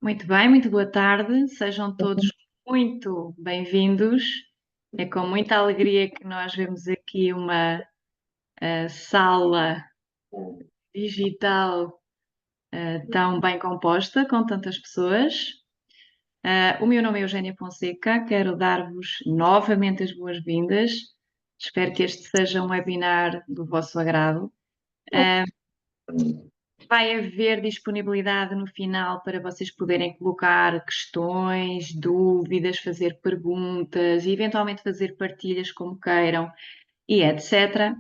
Muito bem, muito boa tarde, sejam todos muito bem-vindos. É com muita alegria que nós vemos aqui uma sala digital tão bem composta, com tantas pessoas. O meu nome é Eugénia Fonseca, quero dar-vos novamente as boas-vindas. Espero que este seja um webinar do vosso agrado. Vai haver disponibilidade no final para vocês poderem colocar questões, dúvidas, fazer perguntas e eventualmente fazer partilhas como queiram e etc.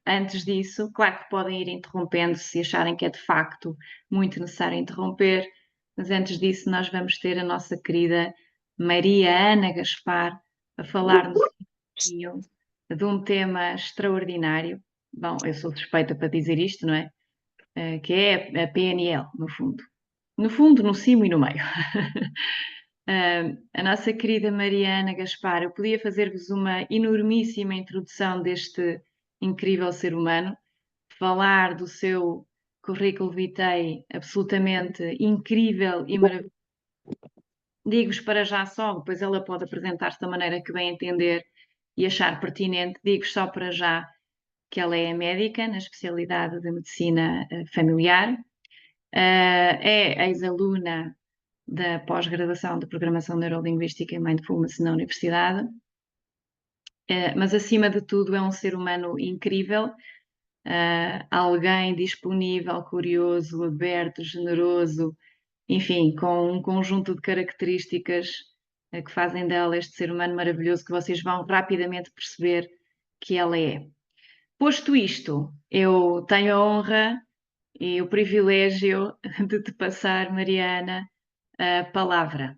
Antes disso, claro que podem ir interrompendo se acharem que é de facto muito necessário interromper, mas antes disso nós vamos ter a nossa querida Maria Ana Gaspar a falar-nos um pouquinho de um tema extraordinário. Bom, eu sou suspeita para dizer isto, não é? Que é a PNL, no fundo. No fundo, no cimo e no meio. A nossa querida Mariana Gaspar, eu podia fazer-vos uma enormíssima introdução deste incrível ser humano, falar do seu currículo vitae absolutamente incrível e maravilhoso. Digo-vos para já só, depois ela pode apresentar-se da maneira que bem entender e achar pertinente. Digo-vos só para já que ela é médica na especialidade de medicina familiar, é ex-aluna da pós-graduação de Programação Neurolinguística e Mindfulness na Universidade, mas acima de tudo é um ser humano incrível, alguém disponível, curioso, aberto, generoso, enfim, com um conjunto de características que fazem dela este ser humano maravilhoso que vocês vão rapidamente perceber que ela é. Posto isto, eu tenho a honra e o privilégio de te passar, Mariana, a palavra.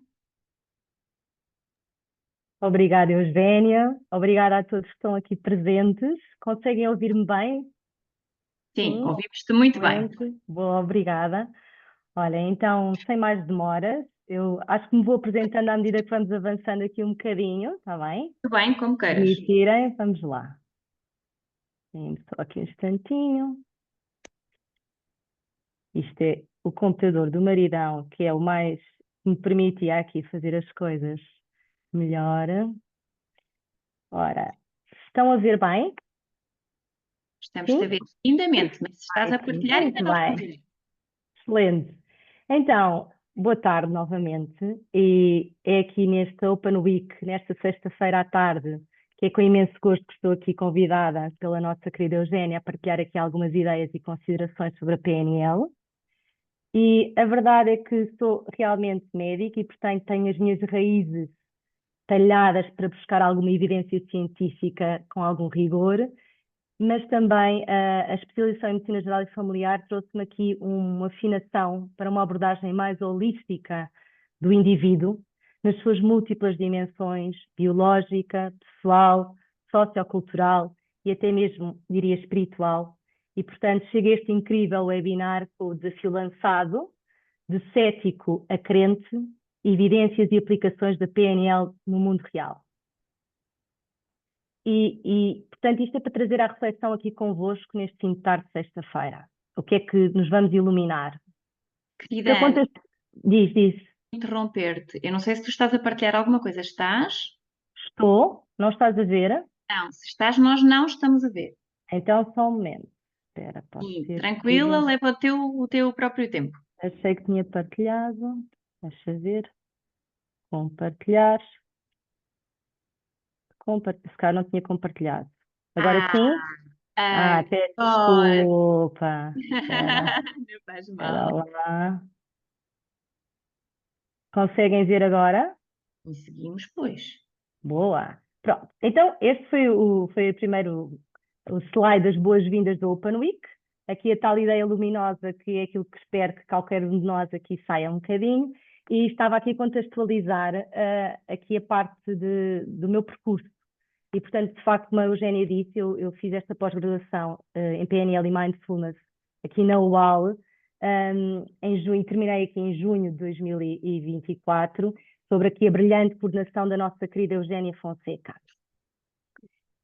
Obrigada, Eugénia. Obrigada a todos que estão aqui presentes. Conseguem ouvir-me bem? Sim, Sim? ouvimos-te muito bem. Excelente. Boa, obrigada. Olha, então, sem mais demoras, eu acho que me vou apresentando à medida que vamos avançando aqui um bocadinho, está bem? Muito bem, como queiras. Permitirem, vamos lá. Sim, só aqui um instantinho. Isto é o computador do maridão, que é o mais que me permitia aqui fazer as coisas melhor. Ora, estão a ver bem? Estamos-te a Sim? ver lindamente, mas se estás a partilhar ainda Muito não estamos a bem. ver. Excelente. Então, boa tarde novamente. E é aqui nesta Open Week, nesta sexta-feira à tarde, que é com imenso gosto que estou aqui convidada pela nossa querida Eugénia a partilhar aqui algumas ideias e considerações sobre a PNL. E a verdade é que sou realmente médica e, portanto, tenho as minhas raízes talhadas para buscar alguma evidência científica com algum rigor, mas também a especialização em medicina geral e familiar trouxe-me aqui uma afinação para uma abordagem mais holística do indivíduo, nas suas múltiplas dimensões, biológica, pessoal, sociocultural e até mesmo, diria, espiritual. E, portanto, cheguei a este incrível webinar com o desafio lançado de cético a crente, evidências e aplicações da PNL no mundo real. Portanto, isto é para trazer à reflexão aqui convosco neste fim de tarde de sexta-feira. O que é que nos vamos iluminar? Querida Para Ana, contas... Diz. interromper-te. Eu não sei se tu estás a partilhar alguma coisa. Estás? Estou? Não estás a ver? Não, se estás, nós não estamos a ver. Então só um momento. Espera, pode Sim, ter tranquila, sido... leva o teu próprio tempo. Achei que tinha partilhado. Deixa ver. Compartilhar. Se calhar não tinha compartilhado. Agora Ah, sim? Peço agora. desculpa. Espera, Não faz espera mal. lá. Conseguem ver agora? Conseguimos, pois. Boa. Pronto. Então, este foi o primeiro o slide das boas-vindas do Open Week. Aqui a tal ideia luminosa que é aquilo que espero que qualquer um de nós aqui saia um bocadinho. E estava aqui a contextualizar aqui a parte do meu percurso. E, portanto, de facto, como a Eugénia disse, eu fiz esta pós-graduação em PNL e Mindfulness aqui na UAL, em junho, terminei aqui em junho de 2024, sobre aqui a brilhante coordenação da nossa querida Eugénia Fonseca.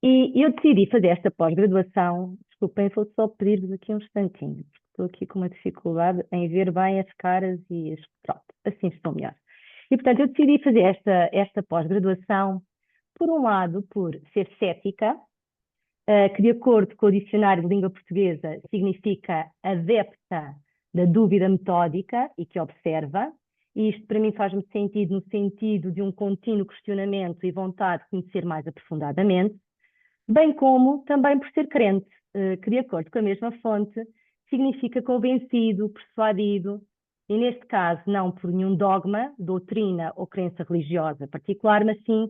E eu decidi fazer esta pós-graduação, desculpem, vou só pedir-vos aqui um instantinho, Estou aqui com uma dificuldade em ver bem as caras e pronto, assim estou melhor. E, portanto, eu decidi fazer esta pós-graduação, por um lado, por ser cética, que, de acordo com o Dicionário de Língua Portuguesa, significa adepta da dúvida metódica e que observa. E isto, para mim, faz-me sentido no sentido de um contínuo questionamento e vontade de conhecer mais aprofundadamente, bem como também por ser crente, que, de acordo com a mesma fonte, significa convencido, persuadido, e neste caso não por nenhum dogma, doutrina ou crença religiosa particular, mas sim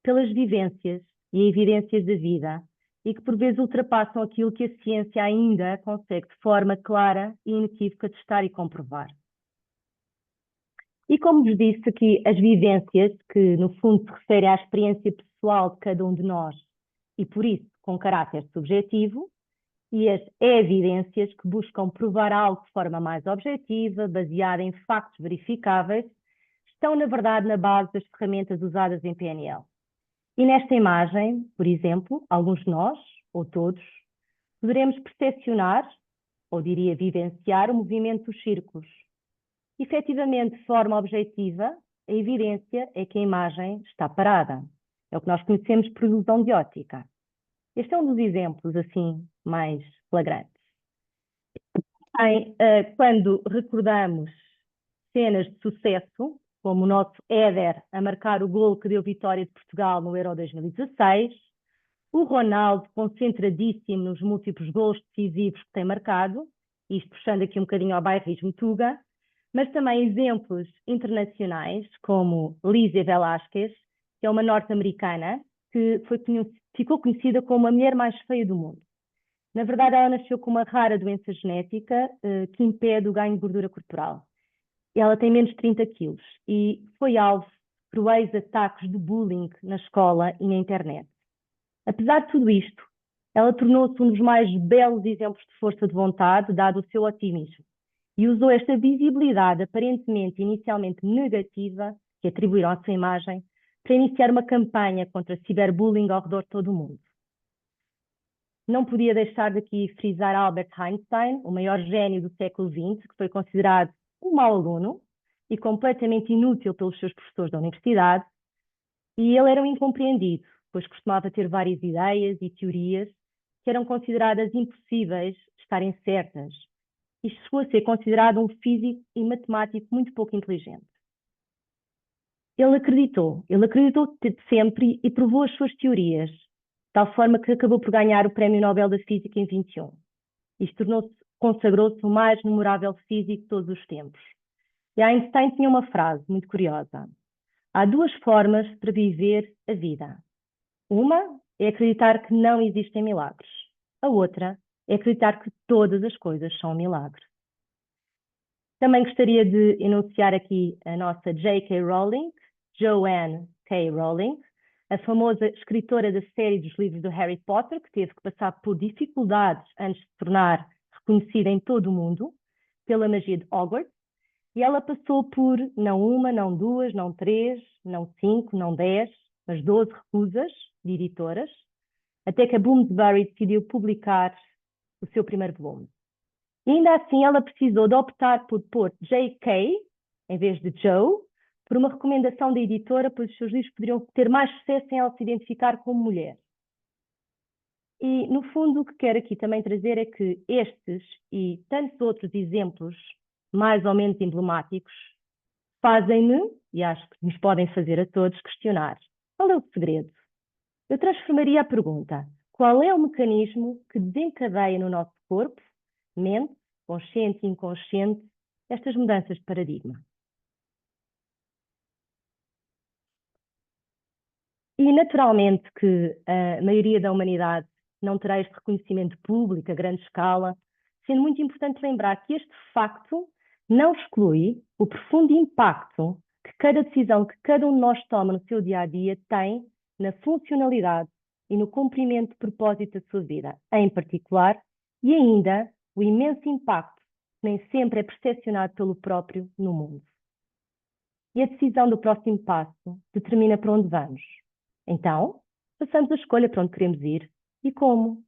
pelas vivências e evidências da vida, e que por vezes ultrapassam aquilo que a ciência ainda consegue de forma clara e inequívoca testar e comprovar. E como vos disse aqui, as vivências, que no fundo se referem à experiência pessoal de cada um de nós, e por isso com caráter subjetivo, e as evidências, que buscam provar algo de forma mais objetiva, baseada em factos verificáveis, estão, na verdade, na base das ferramentas usadas em PNL. E nesta imagem, por exemplo, alguns de nós, ou todos, poderemos percepcionar, ou diria vivenciar, o movimento dos círculos. Efetivamente, de forma objetiva, a evidência é que a imagem está parada. É o que nós conhecemos por ilusão de óptica. Este é um dos exemplos, assim, mais flagrantes. Quando recordamos cenas de sucesso, como o nosso Éder a marcar o golo que deu vitória de Portugal no Euro 2016, o Ronaldo concentradíssimo nos múltiplos golos decisivos que tem marcado, isto puxando aqui um bocadinho ao bairrismo Tuga, mas também exemplos internacionais, como Lísia Velázquez, que é uma norte-americana, que ficou conhecida como a mulher mais feia do mundo. Na verdade, ela nasceu com uma rara doença genética que impede o ganho de gordura corporal. Ela tem menos de 30 quilos e foi alvo de cruéis ataques de bullying na escola e na internet. Apesar de tudo isto, ela tornou-se um dos mais belos exemplos de força de vontade, dado o seu otimismo, e usou esta visibilidade aparentemente inicialmente negativa, que atribuíram à sua imagem, para iniciar uma campanha contra ciberbullying ao redor de todo o mundo. Não podia deixar de aqui frisar Albert Einstein, o maior gênio do século XX, que foi considerado um mau aluno e completamente inútil pelos seus professores da universidade, e ele era um incompreendido, pois costumava ter várias ideias e teorias que eram consideradas impossíveis de estarem certas, e chegou a ser considerado um físico e matemático muito pouco inteligente. Ele acreditou sempre e provou as suas teorias, de tal forma que acabou por ganhar o Prémio Nobel da Física em 21. Isto consagrou-se o mais memorável físico de todos os tempos. E Einstein tinha uma frase muito curiosa. Há duas formas para viver a vida. Uma é acreditar que não existem milagres. A outra é acreditar que todas as coisas são um milagre. Também gostaria de enunciar aqui a nossa J.K. Rowling, Joanne K. Rowling, a famosa escritora da série dos livros do Harry Potter, que teve que passar por dificuldades antes de se tornar reconhecida em todo o mundo pela magia de Hogwarts, e ela passou por não uma, não duas, não três, não 5, não 10, mas 12 recusas de editoras, até que a Bloomsbury decidiu publicar o seu primeiro volume. E ainda assim ela precisou de optar por pôr J.K. em vez de Joe, por uma recomendação da editora, pois os seus livros poderiam ter mais sucesso em ela se identificar como mulher. E, no fundo, o que quero aqui também trazer é que estes e tantos outros exemplos, mais ou menos emblemáticos, fazem-me, e acho que nos podem fazer a todos, questionar: qual é o segredo? Eu transformaria a pergunta: qual é o mecanismo que desencadeia no nosso corpo, mente, consciente e inconsciente, estas mudanças de paradigma? E naturalmente que a maioria da humanidade não terá este reconhecimento público a grande escala, sendo muito importante lembrar que este facto não exclui o profundo impacto que cada decisão que cada um de nós toma no seu dia-a-dia tem na funcionalidade e no cumprimento de propósito da sua vida, em particular, e ainda o imenso impacto que nem sempre é percepcionado pelo próprio no mundo. E a decisão do próximo passo determina para onde vamos. Então, façamos a escolha para onde queremos ir e como.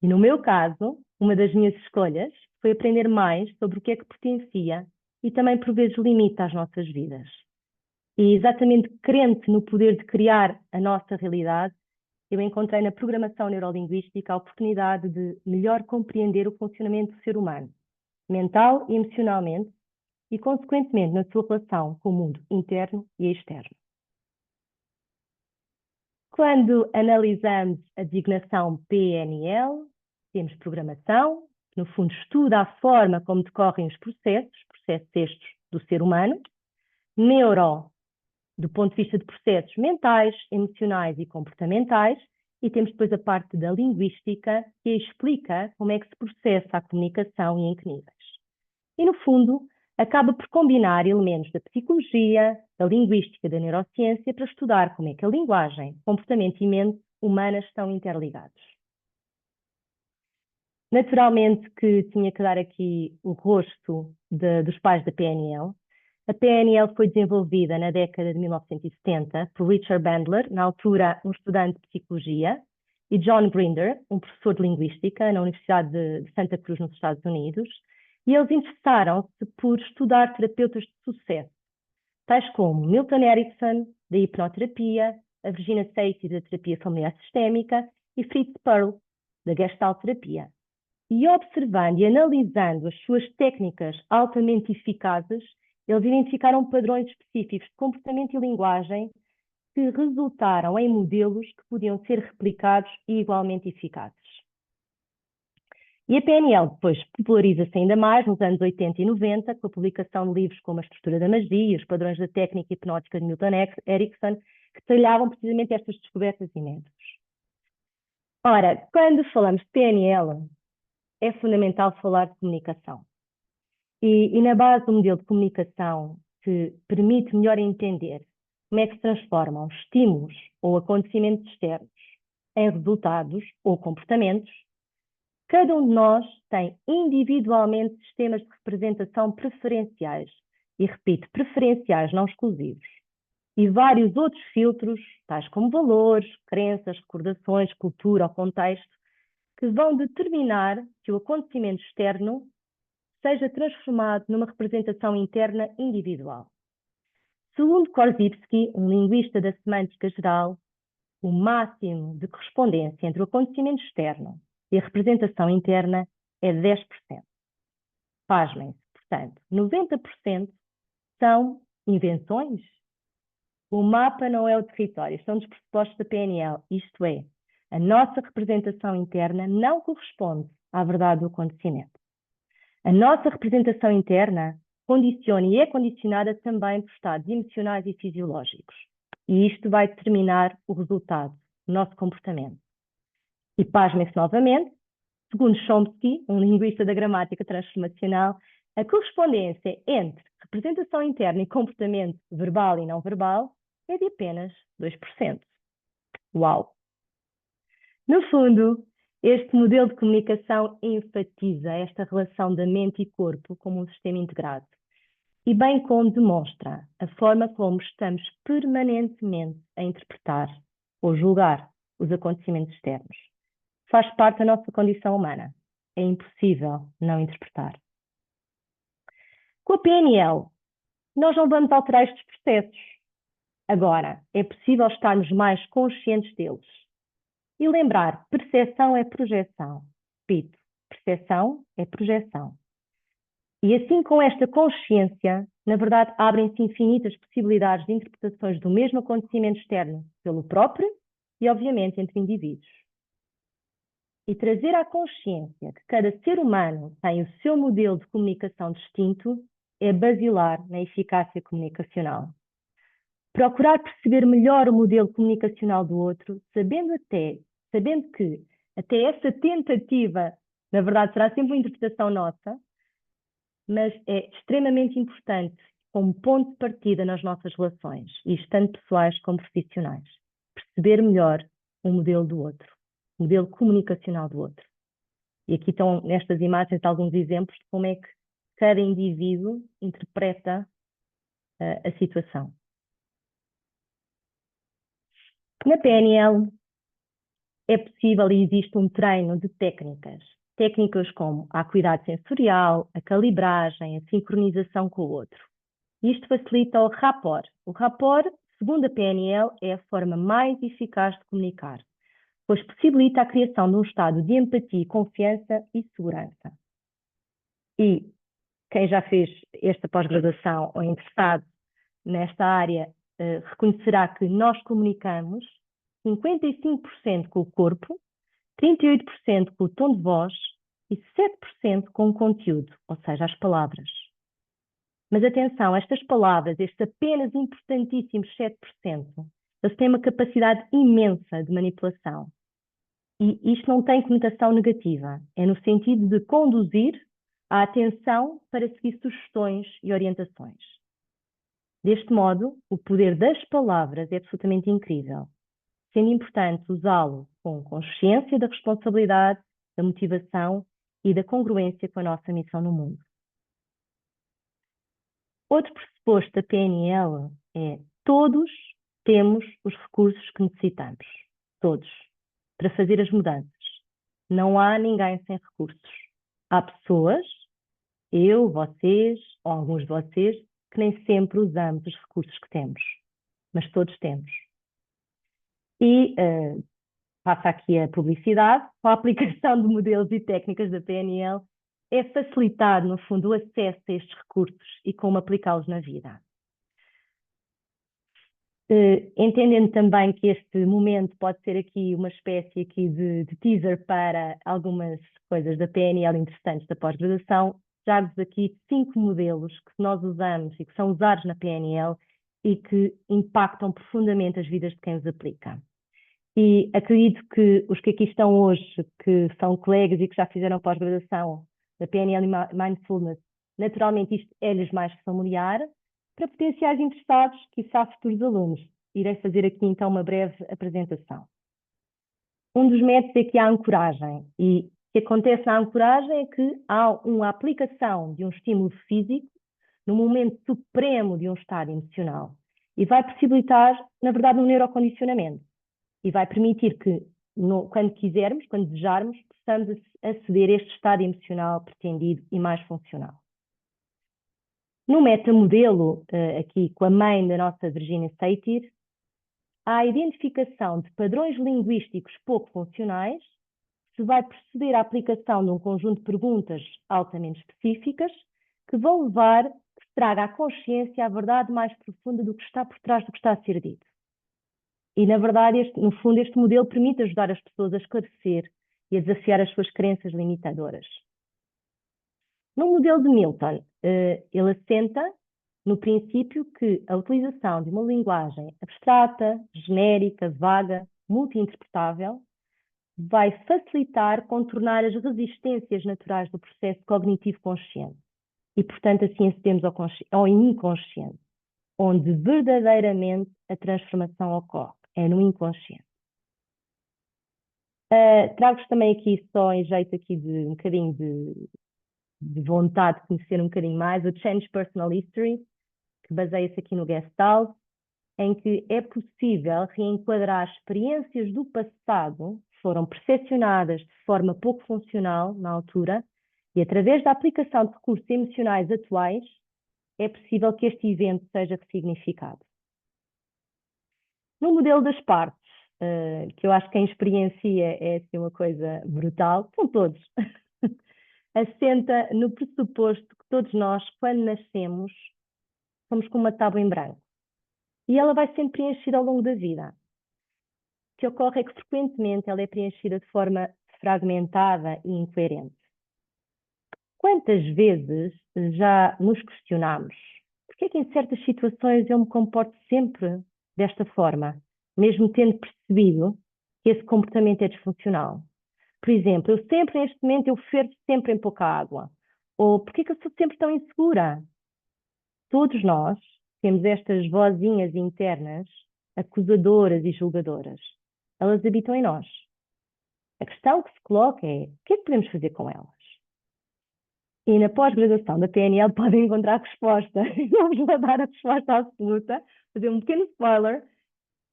E no meu caso, uma das minhas escolhas foi aprender mais sobre o que é que potencia e também, por vezes, limita as nossas vidas. E exatamente crente no poder de criar a nossa realidade, eu encontrei na programação neurolinguística a oportunidade de melhor compreender o funcionamento do ser humano, mental e emocionalmente, e, consequentemente, na sua relação com o mundo interno e externo. Quando analisamos a designação PNL, temos programação, que no fundo estuda a forma como decorrem os processos estes do ser humano, neuro, do ponto de vista de processos mentais, emocionais e comportamentais, e temos depois a parte da linguística, que explica como é que se processa a comunicação e em que níveis. E, no fundo, acaba por combinar elementos da psicologia, da linguística e da neurociência para estudar como é que a linguagem, comportamento e mente humanas estão interligados. Naturalmente que tinha que dar aqui o rosto dos pais da PNL. A PNL foi desenvolvida na década de 1970 por Richard Bandler, na altura um estudante de psicologia, e John Grinder, um professor de linguística na Universidade de Santa Cruz, nos Estados Unidos, e eles interessaram-se por estudar terapeutas de sucesso, tais como Milton Erickson, da hipnoterapia, a Virginia Satir, da terapia familiar sistémica, e Fritz Perls, da gestalterapia. E observando e analisando as suas técnicas altamente eficazes, eles identificaram padrões específicos de comportamento e linguagem que resultaram em modelos que podiam ser replicados e igualmente eficazes. E a PNL depois populariza-se ainda mais nos anos 80 e 90, com a publicação de livros como A Estrutura da Magia, Os Padrões da Técnica Hipnótica de Milton Erickson, que detalhavam precisamente estas descobertas inéditas. Ora, quando falamos de PNL, é fundamental falar de comunicação. E na base do modelo de comunicação que permite melhor entender como é que se transformam estímulos ou acontecimentos externos em resultados ou comportamentos, cada um de nós tem individualmente sistemas de representação preferenciais, e repito, preferenciais, não exclusivos, e vários outros filtros, tais como valores, crenças, recordações, cultura ou contexto, que vão determinar que o acontecimento externo seja transformado numa representação interna individual. Segundo Korzybski, um linguista da semântica geral, o máximo de correspondência entre o acontecimento externo e a representação interna é 10%. Pasmem-se, portanto, 90% são invenções. O mapa não é o território, são dos pressupostos da PNL, isto é, a nossa representação interna não corresponde à verdade do acontecimento. A nossa representação interna condiciona e é condicionada também por estados emocionais e fisiológicos. E isto vai determinar o resultado, o nosso comportamento. E pasmem-se novamente, segundo Chomsky, um linguista da gramática transformacional, a correspondência entre representação interna e comportamento verbal e não verbal é de apenas 2%. Uau! No fundo, este modelo de comunicação enfatiza esta relação da mente e corpo como um sistema integrado, e bem como demonstra a forma como estamos permanentemente a interpretar ou julgar os acontecimentos externos. Faz parte da nossa condição humana. É impossível não interpretar. Com a PNL, nós não vamos alterar estes processos. Agora, é possível estarmos mais conscientes deles. E lembrar, percepção é projeção. Repito, percepção é projeção. E assim, com esta consciência, na verdade, abrem-se infinitas possibilidades de interpretações do mesmo acontecimento externo pelo próprio e, obviamente, entre indivíduos. E trazer à consciência que cada ser humano tem o seu modelo de comunicação distinto é basilar na eficácia comunicacional. Procurar perceber melhor o modelo comunicacional do outro, sabendo que até essa tentativa, na verdade, será sempre uma interpretação nossa, mas é extremamente importante como ponto de partida nas nossas relações, isto tanto pessoais como profissionais. Perceber melhor o modelo do outro, o modelo comunicacional do outro. E aqui estão, nestas imagens, alguns exemplos de como é que cada indivíduo interpreta a situação. Na PNL é possível e existe um treino de técnicas técnicas como a acuidade sensorial, a calibragem, a sincronização com o outro. Isto facilita o rapport. O rapport, segundo a PNL, é a forma mais eficaz de comunicar, pois possibilita a criação de um estado de empatia, confiança e segurança. E quem já fez esta pós-graduação ou é interessado nesta área reconhecerá que nós comunicamos 55% com o corpo, 38% com o tom de voz e 7% com o conteúdo, ou seja, as palavras. Mas atenção, estas palavras, estes apenas importantíssimos 7%, eles têm uma capacidade imensa de manipulação. E isto não tem conotação negativa, é no sentido de conduzir a atenção para seguir sugestões e orientações. Deste modo, o poder das palavras é absolutamente incrível, sendo importante usá-lo com consciência da responsabilidade, da motivação e da congruência com a nossa missão no mundo. Outro pressuposto da PNL é todos temos os recursos que necessitamos, todos, para fazer as mudanças. Não há ninguém sem recursos. Há pessoas, eu, vocês, ou alguns de vocês, que nem sempre usamos os recursos que temos, mas todos temos. E passa aqui a publicidade, com a aplicação de modelos e técnicas da PNL, é facilitar, no fundo, o acesso a estes recursos e como aplicá-los na vida. Entendendo também que este momento pode ser aqui uma espécie aqui de teaser para algumas coisas da PNL interessantes da pós-graduação, trago-vos aqui 5 modelos que nós usamos e que são usados na PNL e que impactam profundamente as vidas de quem os aplica. E acredito que os que aqui estão hoje, que são colegas e que já fizeram pós-graduação da PNL e Mindfulness, naturalmente isto é-lhes mais familiar. Para potenciais interessados, quiçá futuros alunos, irei fazer aqui então uma breve apresentação. Um dos métodos é que há a ancoragem, e o que acontece na ancoragem é que há uma aplicação de um estímulo físico no momento supremo de um estado emocional e vai possibilitar, na verdade, um neurocondicionamento e vai permitir que, quando quisermos, quando desejarmos, possamos aceder a este estado emocional pretendido e mais funcional. No metamodelo, aqui com a mãe da nossa Virginia Satir, há a identificação de padrões linguísticos pouco funcionais, se vai proceder à aplicação de um conjunto de perguntas altamente específicas que vão levar, que traga à consciência a verdade mais profunda do que está por trás do que está a ser dito. E, na verdade, no fundo, este modelo permite ajudar as pessoas a esclarecer e a desafiar as suas crenças limitadoras. No modelo de Milton, ele assenta no princípio que a utilização de uma linguagem abstrata, genérica, vaga, multi-interpretável, vai facilitar contornar as resistências naturais do processo cognitivo consciente. E, portanto, assim acedemos ao inconsciente, onde verdadeiramente a transformação ocorre, é no inconsciente. Trago-vos também aqui, só em jeito aqui de um bocadinho de vontade de conhecer um bocadinho mais, o Change Personal History, que baseia-se aqui no Gestalt, em que é possível reenquadrar experiências do passado que foram percepcionadas de forma pouco funcional na altura e, através da aplicação de recursos emocionais atuais, é possível que este evento seja ressignificado. No modelo das partes, que eu acho que quem experiencia é assim, uma coisa brutal, são todos. Assenta no pressuposto que todos nós, quando nascemos, somos como uma tábua em branco. E ela vai sendo preenchida ao longo da vida. O que ocorre é que, frequentemente, ela é preenchida de forma fragmentada e incoerente. Quantas vezes já nos questionamos porque é que em certas situações eu me comporto sempre desta forma, mesmo tendo percebido que esse comportamento é disfuncional? Por exemplo, neste momento, eu fervo sempre em pouca água. Ou porque é que eu sou sempre tão insegura? Todos nós temos estas vozinhas internas, acusadoras e julgadoras. Elas habitam em nós. A questão que se coloca é, o que é que podemos fazer com elas? E na pós-graduação da PNL podem encontrar a resposta. Não vos vou dar a resposta absoluta, fazer um pequeno spoiler,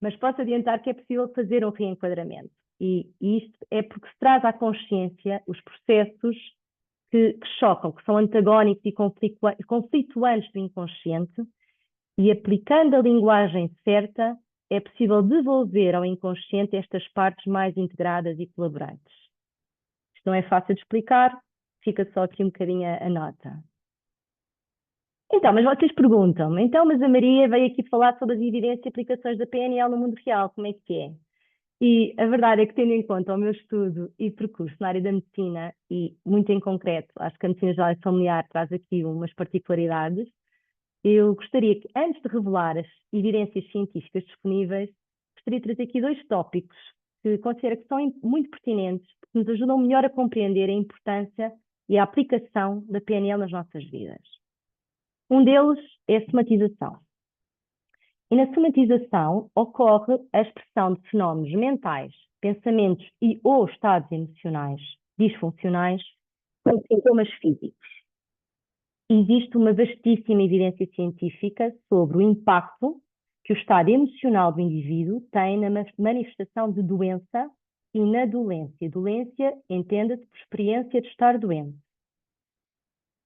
mas posso adiantar que é possível fazer um reenquadramento. E isto é porque se traz à consciência os processos que chocam, que são antagónicos e conflituantes do inconsciente, e aplicando a linguagem certa, é possível devolver ao inconsciente estas partes mais integradas e colaborantes. Isto não é fácil de explicar, fica só aqui um bocadinho a nota. Então, mas vocês perguntam-me, então, mas a Maria veio aqui falar sobre as evidências e aplicações da PNL no mundo real, como é que é? E a verdade é que, tendo em conta o meu estudo e percurso na área da medicina, e muito em concreto, acho que a medicina geral e familiar traz aqui umas particularidades, eu gostaria que, antes de revelar as evidências científicas disponíveis, gostaria de trazer aqui 2 tópicos que considero que são muito pertinentes, que nos ajudam melhor a compreender a importância e a aplicação da PNL nas nossas vidas. Um deles é a somatização. E na somatização ocorre a expressão de fenómenos mentais, pensamentos e ou estados emocionais disfuncionais com sintomas físicos. Existe uma vastíssima evidência científica sobre o impacto que o estado emocional do indivíduo tem na manifestação de doença e na dolência. Dolência entenda-se por experiência de estar doente.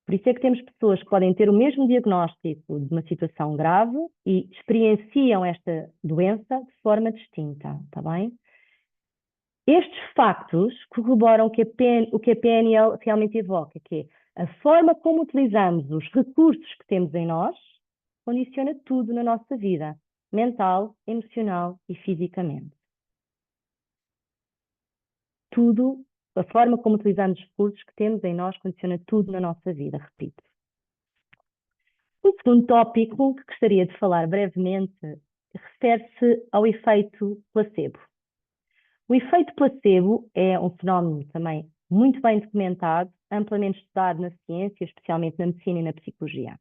Por isso é que temos pessoas que podem ter o mesmo diagnóstico de uma situação grave e experienciam esta doença de forma distinta, está bem? Estes factos corroboram o que a PNL realmente evoca, que é a forma como utilizamos os recursos que temos em nós condiciona tudo na nossa vida, mental, emocional e fisicamente. Tudo, a forma como utilizamos os recursos que temos em nós condiciona tudo na nossa vida, repito. O segundo tópico que gostaria de falar brevemente refere-se ao efeito placebo. O efeito placebo é um fenómeno também muito bem documentado, amplamente estudado na ciência, especialmente na medicina e na psicologia.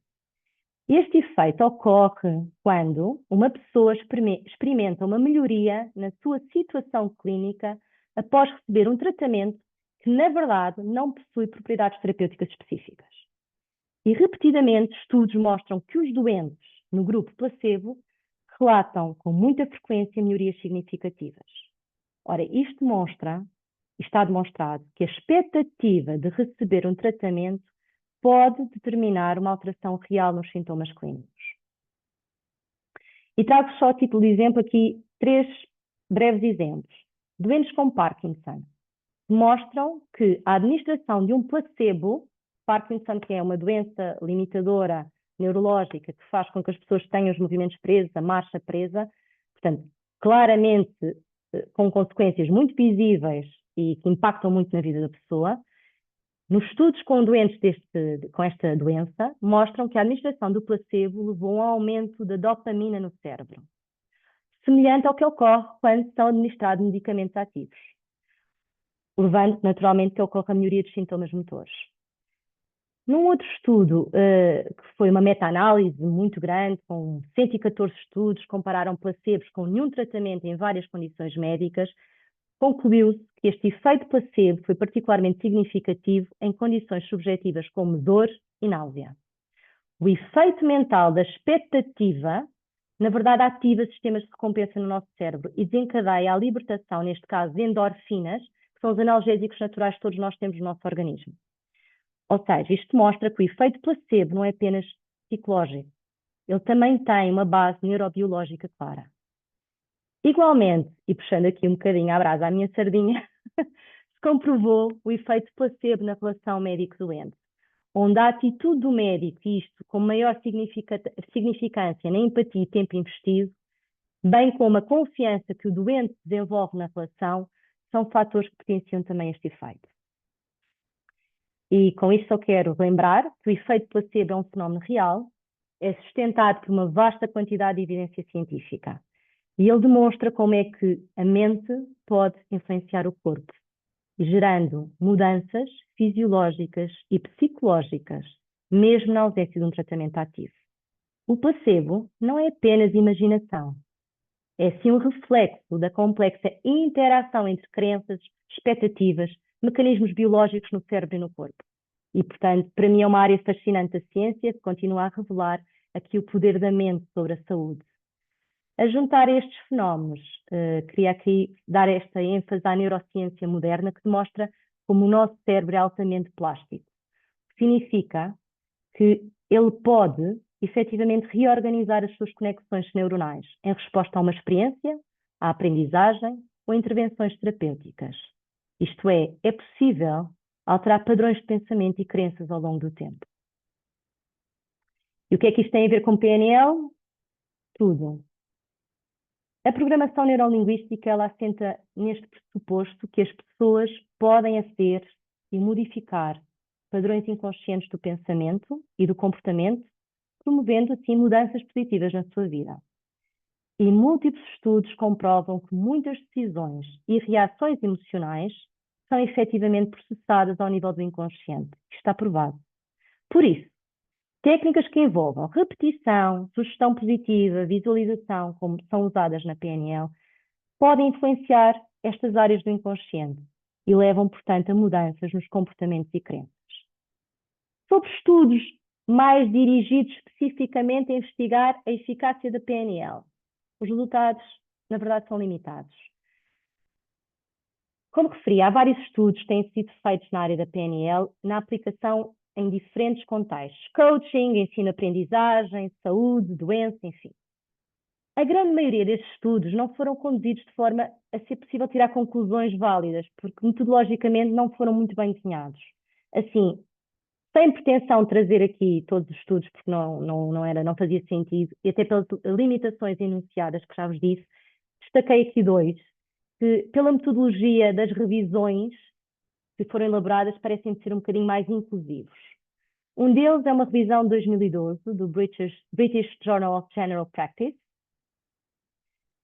Este efeito ocorre quando uma pessoa experimenta uma melhoria na sua situação clínica após receber um tratamento que, na verdade, não possui propriedades terapêuticas específicas. E repetidamente estudos mostram que os doentes no grupo placebo relatam com muita frequência melhorias significativas. Ora, isto está demonstrado que a expectativa de receber um tratamento pode determinar uma alteração real nos sintomas clínicos. E trago só a título de exemplo aqui 3 breves exemplos. Doentes com Parkinson mostram que a administração de um placebo, Parkinson, que é uma doença limitadora neurológica que faz com que as pessoas tenham os movimentos presos, a marcha presa, portanto, claramente com consequências muito visíveis e que impactam muito na vida da pessoa. Nos estudos com doentes com esta doença, mostram que a administração do placebo levou a um aumento da dopamina no cérebro, semelhante ao que ocorre quando são administrados medicamentos ativos, levando naturalmente que ocorra a melhoria dos sintomas motores. Num outro estudo, que foi uma meta-análise muito grande, com 114 estudos, compararam placebos com nenhum tratamento em várias condições médicas, concluiu-se que este efeito placebo foi particularmente significativo em condições subjetivas como dor e náusea. O efeito mental da expectativa, na verdade, ativa sistemas de recompensa no nosso cérebro e desencadeia a libertação, neste caso, de endorfinas, que são os analgésicos naturais que todos nós temos no nosso organismo. Ou seja, isto mostra que o efeito placebo não é apenas psicológico, ele também tem uma base neurobiológica clara. Igualmente, e puxando aqui um bocadinho a brasa à minha sardinha, se comprovou o efeito placebo na relação médico-doente, onde a atitude do médico, e isto com maior significância na empatia e tempo investido, bem como a confiança que o doente desenvolve na relação, são fatores que potenciam também este efeito. E com isto só quero lembrar que o efeito placebo é um fenómeno real, é sustentado por uma vasta quantidade de evidência científica. E ele demonstra como é que a mente pode influenciar o corpo, gerando mudanças fisiológicas e psicológicas, mesmo na ausência de um tratamento ativo. O placebo não é apenas imaginação, é sim um reflexo da complexa interação entre crenças, expectativas, mecanismos biológicos no cérebro e no corpo. E, portanto, para mim é uma área fascinante da ciência que continua a revelar aqui o poder da mente sobre a saúde. A juntar estes fenómenos, queria aqui dar esta ênfase à neurociência moderna que demonstra como o nosso cérebro é altamente plástico. Significa que ele pode, efetivamente, reorganizar as suas conexões neuronais em resposta a uma experiência, à aprendizagem ou intervenções terapêuticas. Isto é possível alterar padrões de pensamento e crenças ao longo do tempo. E o que é que isto tem a ver com PNL? Tudo. A programação neurolinguística, ela assenta neste pressuposto que as pessoas podem aceder e modificar padrões inconscientes do pensamento e do comportamento, promovendo assim mudanças positivas na sua vida. E múltiplos estudos comprovam que muitas decisões e reações emocionais são efetivamente processadas ao nível do inconsciente. Isto está provado. Por isso, técnicas que envolvam repetição, sugestão positiva, visualização, como são usadas na PNL, podem influenciar estas áreas do inconsciente e levam, portanto, a mudanças nos comportamentos e crenças. Sobre estudos mais dirigidos especificamente a investigar a eficácia da PNL, os resultados, na verdade, são limitados. Como referi, há vários estudos que têm sido feitos na área da PNL, na aplicação em diferentes contextos: coaching, ensino-aprendizagem, saúde, doença, enfim. A grande maioria destes estudos não foram conduzidos de forma a ser possível tirar conclusões válidas, porque metodologicamente não foram muito bem desenhados. Assim, sem pretensão de trazer aqui todos os estudos, porque não fazia sentido, e até pelas limitações enunciadas que já vos disse, destaquei aqui dois, que pela metodologia das revisões que foram elaboradas parecem ser um bocadinho mais inclusivos. Um deles é uma revisão de 2012 do British Journal of General Practice,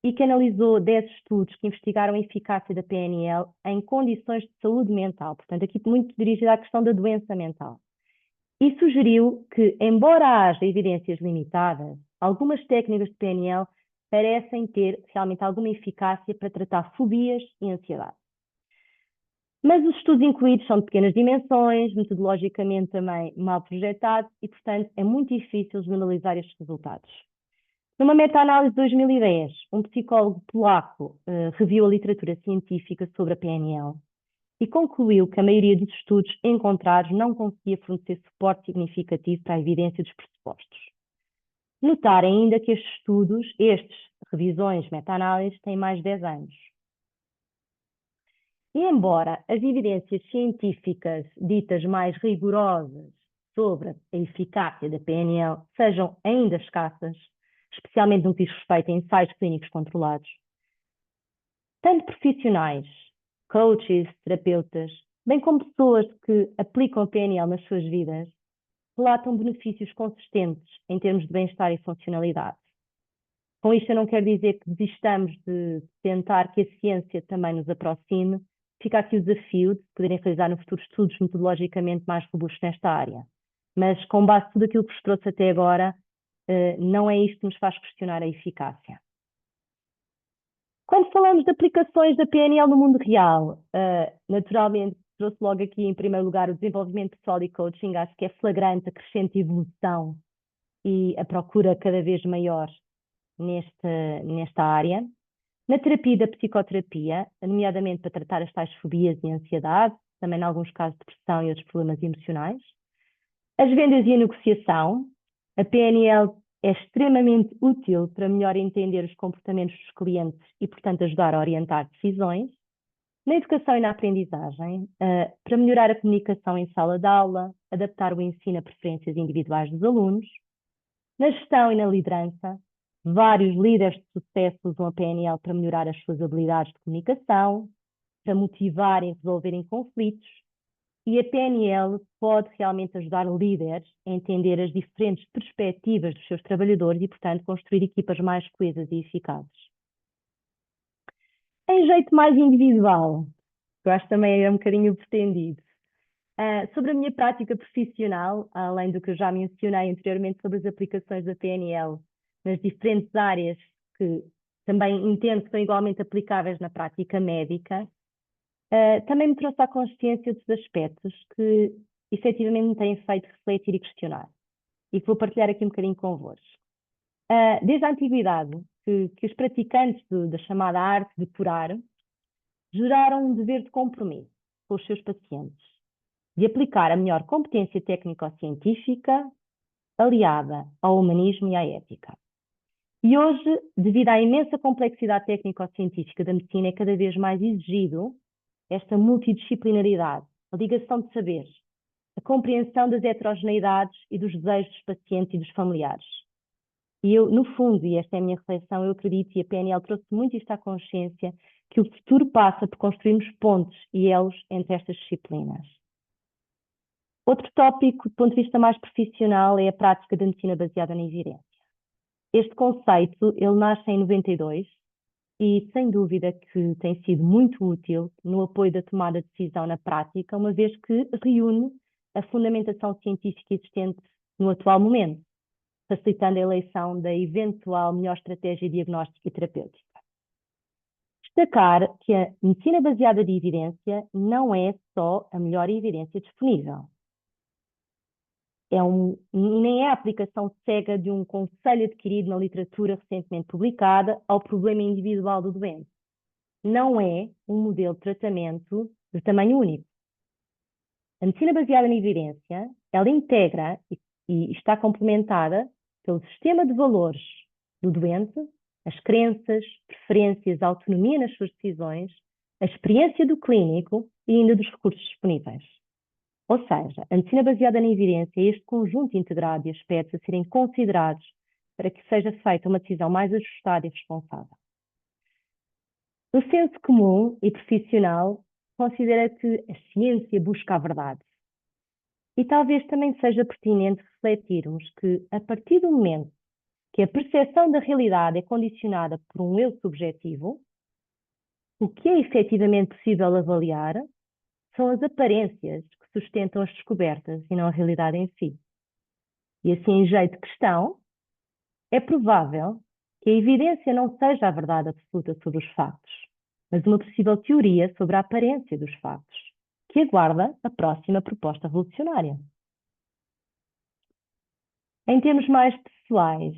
e que analisou 10 estudos que investigaram a eficácia da PNL em condições de saúde mental, portanto aqui muito dirigida à questão da doença mental. E sugeriu que, embora haja evidências limitadas, algumas técnicas de PNL parecem ter realmente alguma eficácia para tratar fobias e ansiedade. Mas os estudos incluídos são de pequenas dimensões, metodologicamente também mal projetados e, portanto, é muito difícil generalizar estes resultados. Numa meta-análise de 2010, um psicólogo polaco reviu a literatura científica sobre a PNL e concluiu que a maioria dos estudos encontrados não conseguia fornecer suporte significativo para a evidência dos pressupostos. Notar ainda que estes revisões, meta-análises, têm mais de 10 anos. E embora as evidências científicas ditas mais rigorosas sobre a eficácia da PNL sejam ainda escassas, especialmente no que diz respeito a ensaios clínicos controlados, tanto profissionais, coaches, terapeutas, bem como pessoas que aplicam a PNL nas suas vidas, relatam benefícios consistentes em termos de bem-estar e funcionalidade. Com isto eu não quero dizer que desistamos de tentar que a ciência também nos aproxime. Fica aqui o desafio de poderem realizar no futuro estudos metodologicamente mais robustos nesta área. Mas com base em tudo aquilo que vos trouxe até agora, não é isto que nos faz questionar a eficácia. Quando falamos de aplicações da PNL no mundo real, naturalmente trouxe logo aqui em primeiro lugar o desenvolvimento pessoal e coaching. Acho que é flagrante a crescente evolução e a procura cada vez maior nesta área. Na terapia da psicoterapia, nomeadamente para tratar as tais fobias e ansiedade, também em alguns casos de depressão e outros problemas emocionais. As vendas e a negociação. A PNL é extremamente útil para melhor entender os comportamentos dos clientes e, portanto, ajudar a orientar decisões. Na educação e na aprendizagem, para melhorar a comunicação em sala de aula, adaptar o ensino a preferências individuais dos alunos. Na gestão e na liderança, vários líderes de sucesso usam a PNL para melhorar as suas habilidades de comunicação, para motivar e resolverem conflitos. E a PNL pode realmente ajudar líderes a entender as diferentes perspectivas dos seus trabalhadores e, portanto, construir equipas mais coesas e eficazes. Em jeito mais individual, que eu acho que também é um bocadinho pretendido, sobre a minha prática profissional, além do que eu já mencionei anteriormente sobre as aplicações da PNL nas diferentes áreas que também entendo que são igualmente aplicáveis na prática médica, também me trouxe à consciência dos aspectos que efetivamente me têm feito refletir e questionar, e que vou partilhar aqui um bocadinho convosco. Desde a antiguidade, que os praticantes da chamada arte de curar juraram um dever de compromisso com os seus pacientes, de aplicar a melhor competência técnico-científica aliada ao humanismo e à ética. E hoje, devido à imensa complexidade técnico-científica da medicina, é cada vez mais exigido esta multidisciplinaridade, a ligação de saberes, a compreensão das heterogeneidades e dos desejos dos pacientes e dos familiares. E eu, no fundo, e esta é a minha reflexão, eu acredito, e a PNL trouxe muito isto à consciência, que o futuro passa por construirmos pontes e elos entre estas disciplinas. Outro tópico, do ponto de vista mais profissional, é a prática da medicina baseada na evidência. Este conceito, ele nasce em 92 e, sem dúvida, que tem sido muito útil no apoio da tomada de decisão na prática, uma vez que reúne a fundamentação científica existente no atual momento, facilitando a eleição da eventual melhor estratégia diagnóstica e terapêutica. Destacar que a medicina baseada de evidência não é só a melhor evidência disponível. Nem é a aplicação cega de um conselho adquirido na literatura recentemente publicada ao problema individual do doente. Não é um modelo de tratamento de tamanho único. A medicina baseada na evidência, ela integra e está complementada pelo sistema de valores do doente, as crenças, preferências, a autonomia nas suas decisões, a experiência do clínico e ainda dos recursos disponíveis. Ou seja, a medicina baseada na evidência é este conjunto integrado de aspectos a serem considerados para que seja feita uma decisão mais ajustada e responsável. O senso comum e profissional considera que a ciência busca a verdade. E talvez também seja pertinente refletirmos que, a partir do momento que a percepção da realidade é condicionada por um eu subjetivo, o que é efetivamente possível avaliar são as aparências que sustentam as descobertas e não a realidade em si. E assim, em jeito de questão, é provável que a evidência não seja a verdade absoluta sobre os factos, mas uma possível teoria sobre a aparência dos factos, que aguarda a próxima proposta revolucionária. Em termos mais pessoais,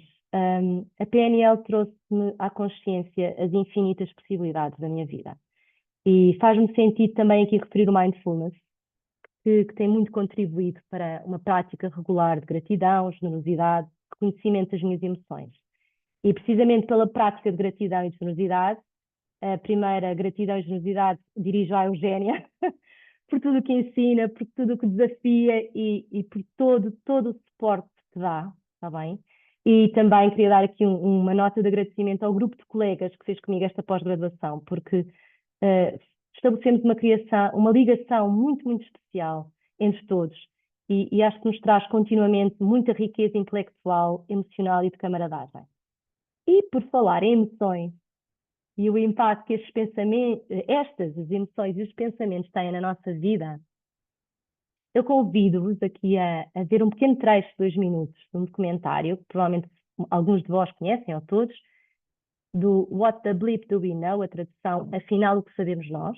a PNL trouxe-me à consciência as infinitas possibilidades da minha vida. E faz-me sentido também aqui referir o mindfulness, que tem muito contribuído para uma prática regular de gratidão, generosidade, reconhecimento das minhas emoções. E precisamente pela prática de gratidão e de generosidade, a primeira gratidão e generosidade dirijo à Eugénia, por tudo o que ensina, por tudo o que desafia e por todo o suporte que dá, está bem? E também queria dar aqui uma nota de agradecimento ao grupo de colegas que fez comigo esta pós-graduação, porque estabelecemos uma ligação muito, muito especial entre todos e acho que nos traz continuamente muita riqueza intelectual, emocional e de camaradagem. E por falar em emoções e o impacto que as emoções e os pensamentos têm na nossa vida, eu convido-vos aqui a ver um pequeno trecho de 2 minutos de um documentário, que provavelmente alguns de vós conhecem, ou todos, do What the Bleep Do We Know, a tradução Afinal o que sabemos nós.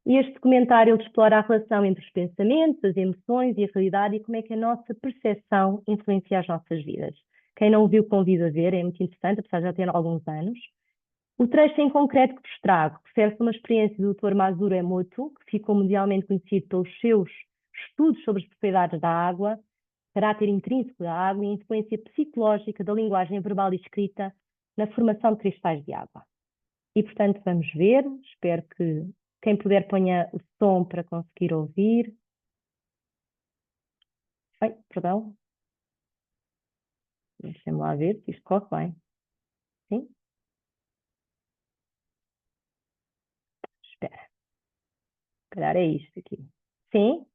E este documentário ele explora a relação entre os pensamentos, as emoções e a realidade e como é que a nossa percepção influencia as nossas vidas. Quem não o viu, convido a ver, é muito interessante, apesar de já ter alguns anos. O trecho em concreto que vos trago refere-se a uma experiência do Dr. Masuro Emoto, que ficou mundialmente conhecido pelos seus estudos sobre as propriedades da água, caráter intrínseco da água e a influência psicológica da linguagem verbal e escrita na formação de cristais de água. E, portanto, vamos ver. Espero que quem puder ponha o som para conseguir ouvir. Ai, perdão. Deixem-me lá ver se isto corre bem. Sim? Espera. Se calhar é isto aqui. Sim?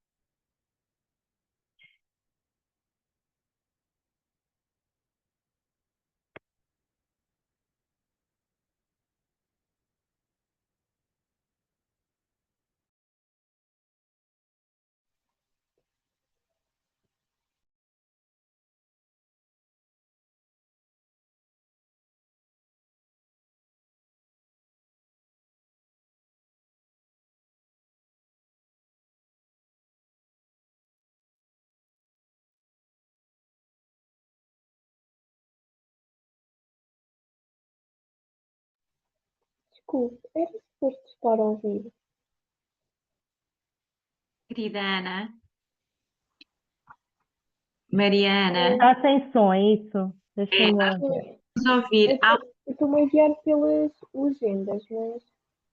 Desculpe, era suposto estar a ouvir. Querida Ana, Mariana, Está sem som, é isso? Deixa-me lá ver. vamos ouvir. Eu estou-me a enviar pelas legendas, mas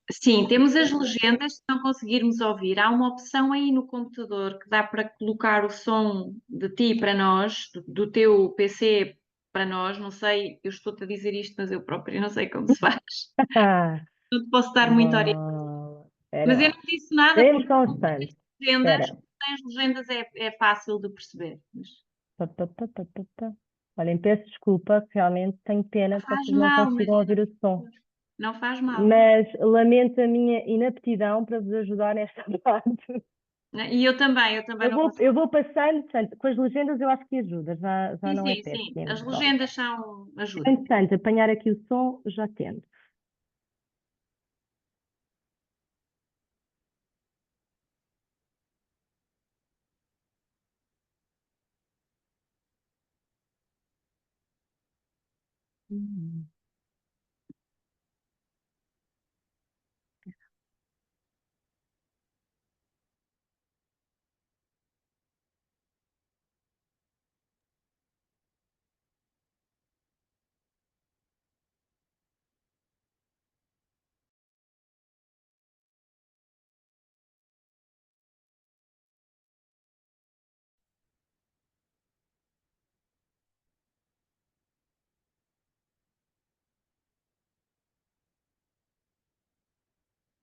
Sim, temos as legendas, se não conseguirmos ouvir, há uma opção aí no computador que dá para colocar o som de ti para nós, do teu PC para nós, não sei, eu estou-te a dizer isto, mas eu própria não sei como se faz. Ah, Não te posso dar muita orientação, espera mas eu lá. não disse nada Dê-me porque só um instante. legendas, Espera. sem as legendas é fácil de perceber. Mas Pá, pá, pá, pá, pá, pá. Olhem, peço desculpa, realmente tenho pena não que faz vocês não mal, consigam ouvir o som. não faz mal. Mas lamento a minha inaptidão para vos ajudar nesta parte. E eu também não consigo. Eu vou passando, portanto, com as legendas eu acho que ajuda, já Sim, não é sim, sim. péssimo. As Pronto. legendas são ajuda. Entretanto, apanhar aqui o som, já tento. Hum.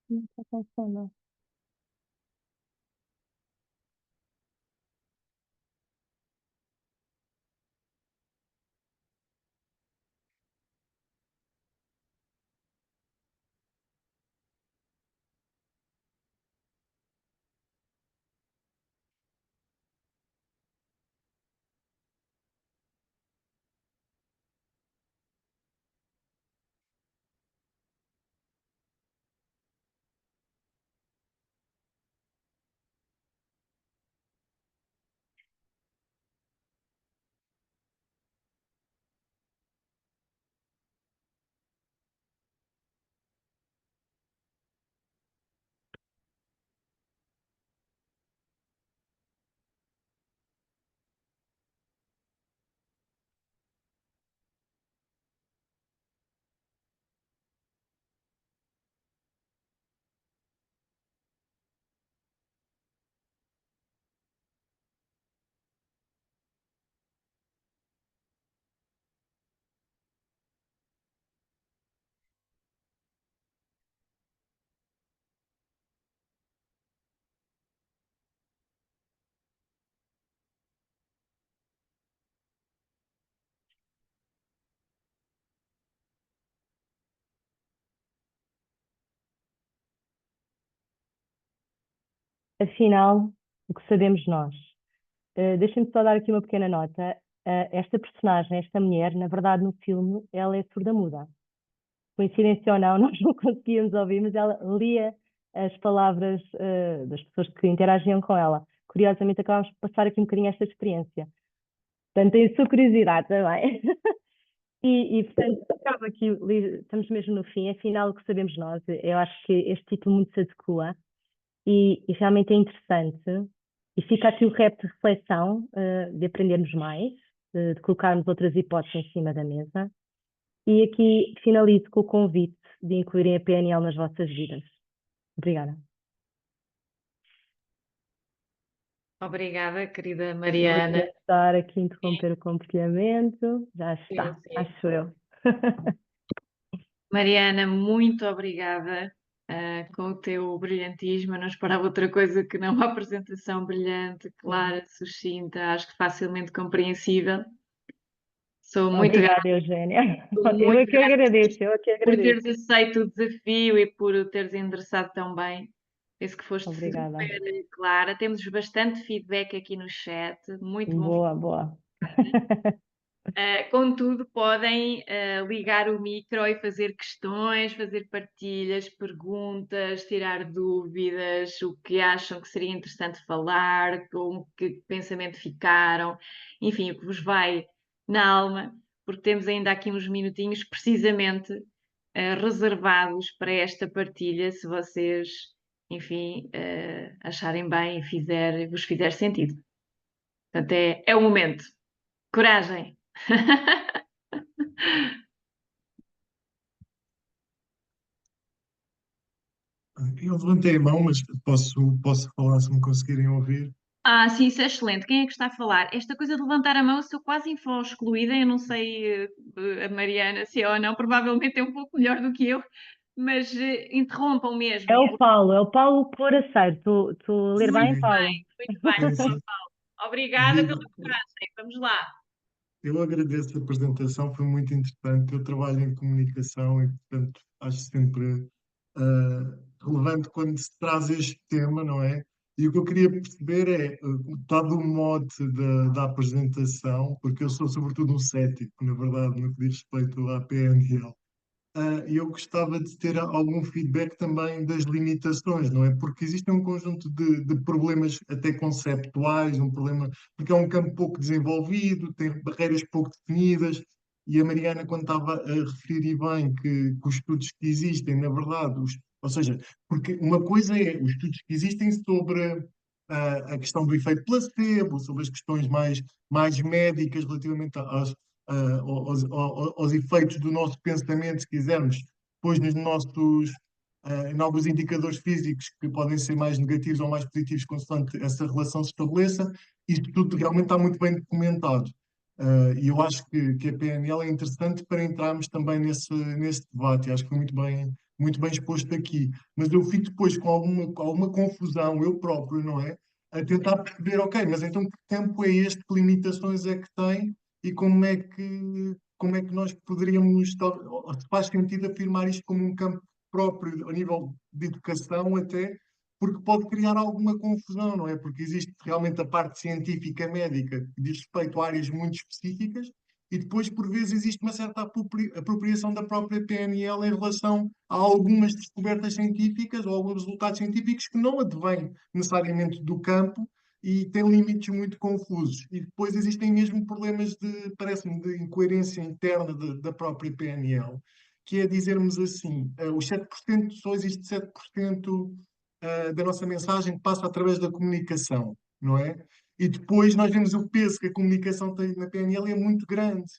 Não está com som, não. Afinal, o que sabemos nós? Deixem-me só dar aqui uma pequena nota. Esta personagem, esta mulher, na verdade, no filme, ela é surda-muda. Coincidência ou não, nós não conseguíamos ouvir, mas ela lia as palavras, das pessoas que interagiam com ela. Curiosamente, acabámos de passar aqui um bocadinho esta experiência. Portanto, tem sua curiosidade também. Portanto, acaba aqui, estamos mesmo no fim, afinal, o que sabemos nós? Eu acho que este título muito se adequa e realmente é interessante. E fica aqui o repto de reflexão, de aprendermos mais, de colocarmos outras hipóteses em cima da mesa. E aqui finalizo com o convite de incluírem a PNL nas vossas vidas. Obrigada. Obrigada, querida Vou Mariana. tentar aqui interromper o compartilhamento. Já está, Sim, sim. acho eu. Mariana, muito obrigada, com o teu brilhantismo. Eu não esperava outra coisa que não uma apresentação brilhante, clara, sucinta, acho que facilmente compreensível. Sou muito grata, Obrigada, Eugénia. sou Eu é muito que grata agradeço, eu é que por agradeço. teres aceito o desafio e por o teres endereçado tão bem. Penso que foste Obrigada. super clara. Temos bastante feedback aqui no chat, muito bom. Boa, boa. Contudo, podem ligar o micro e fazer questões, fazer partilhas, perguntas, tirar dúvidas, o que acham que seria interessante falar, com que pensamento ficaram, enfim, o que vos vai na alma, porque temos ainda aqui uns minutinhos, precisamente reservados para esta partilha, se vocês, enfim, acharem bem e vos fizer sentido. Portanto, é o momento. Coragem! Eu levantei a mão, mas posso falar se me conseguirem ouvir. Ah, sim, isso é excelente. Quem é que está a falar? Esta coisa de levantar a mão, eu sou quase excluída. Eu não sei, a Mariana, se é ou não, provavelmente é um pouco melhor do que eu, mas interrompam mesmo. É o Paulo Coraceiro. Estou a ler bem, Sim, Paulo? Muito bem, muito sim, bem, sim. Paulo. Obrigada pela coragem. Vamos lá. Eu agradeço a apresentação, foi muito interessante. Eu trabalho em comunicação e, portanto, acho sempre relevante quando se traz este tema, não é? E o que eu queria perceber é, dado o mote da apresentação, porque eu sou sobretudo um cético, na verdade, no que diz respeito à PNL. E eu gostava de ter algum feedback também das limitações, não é? Porque existe um conjunto de problemas até conceptuais, um problema, porque é um campo pouco desenvolvido, tem barreiras pouco definidas, e a Mariana, quando estava a referir e bem que os estudos que existem, na verdade, ou seja, porque uma coisa é os estudos que existem sobre a questão do efeito placebo, sobre as questões mais médicas relativamente aos efeitos do nosso pensamento, se quisermos, depois em alguns indicadores físicos que podem ser mais negativos ou mais positivos, consoante essa relação se estabeleça, isto tudo realmente está muito bem documentado. E eu acho que a PNL é interessante para entrarmos também nesse debate, e acho que foi muito bem exposto aqui. Mas eu fico depois com alguma confusão, eu próprio, não é? A tentar perceber, ok, mas então que tempo é este, que limitações é que tem e como é que nós poderíamos, se faz sentido afirmar isto como um campo próprio, a nível de educação até, porque pode criar alguma confusão, não é? Porque existe realmente a parte científica médica que diz respeito a áreas muito específicas e depois, por vezes, existe uma certa apropriação da própria PNL em relação a algumas descobertas científicas ou alguns resultados científicos que não advêm necessariamente do campo e têm limites muito confusos. E depois existem mesmo problemas parece-me, de incoerência interna da própria PNL, que é dizermos assim, os 7%, só existe 7% da nossa mensagem que passa através da comunicação, não é? E depois nós vemos o peso que a comunicação tem na PNL é muito grande.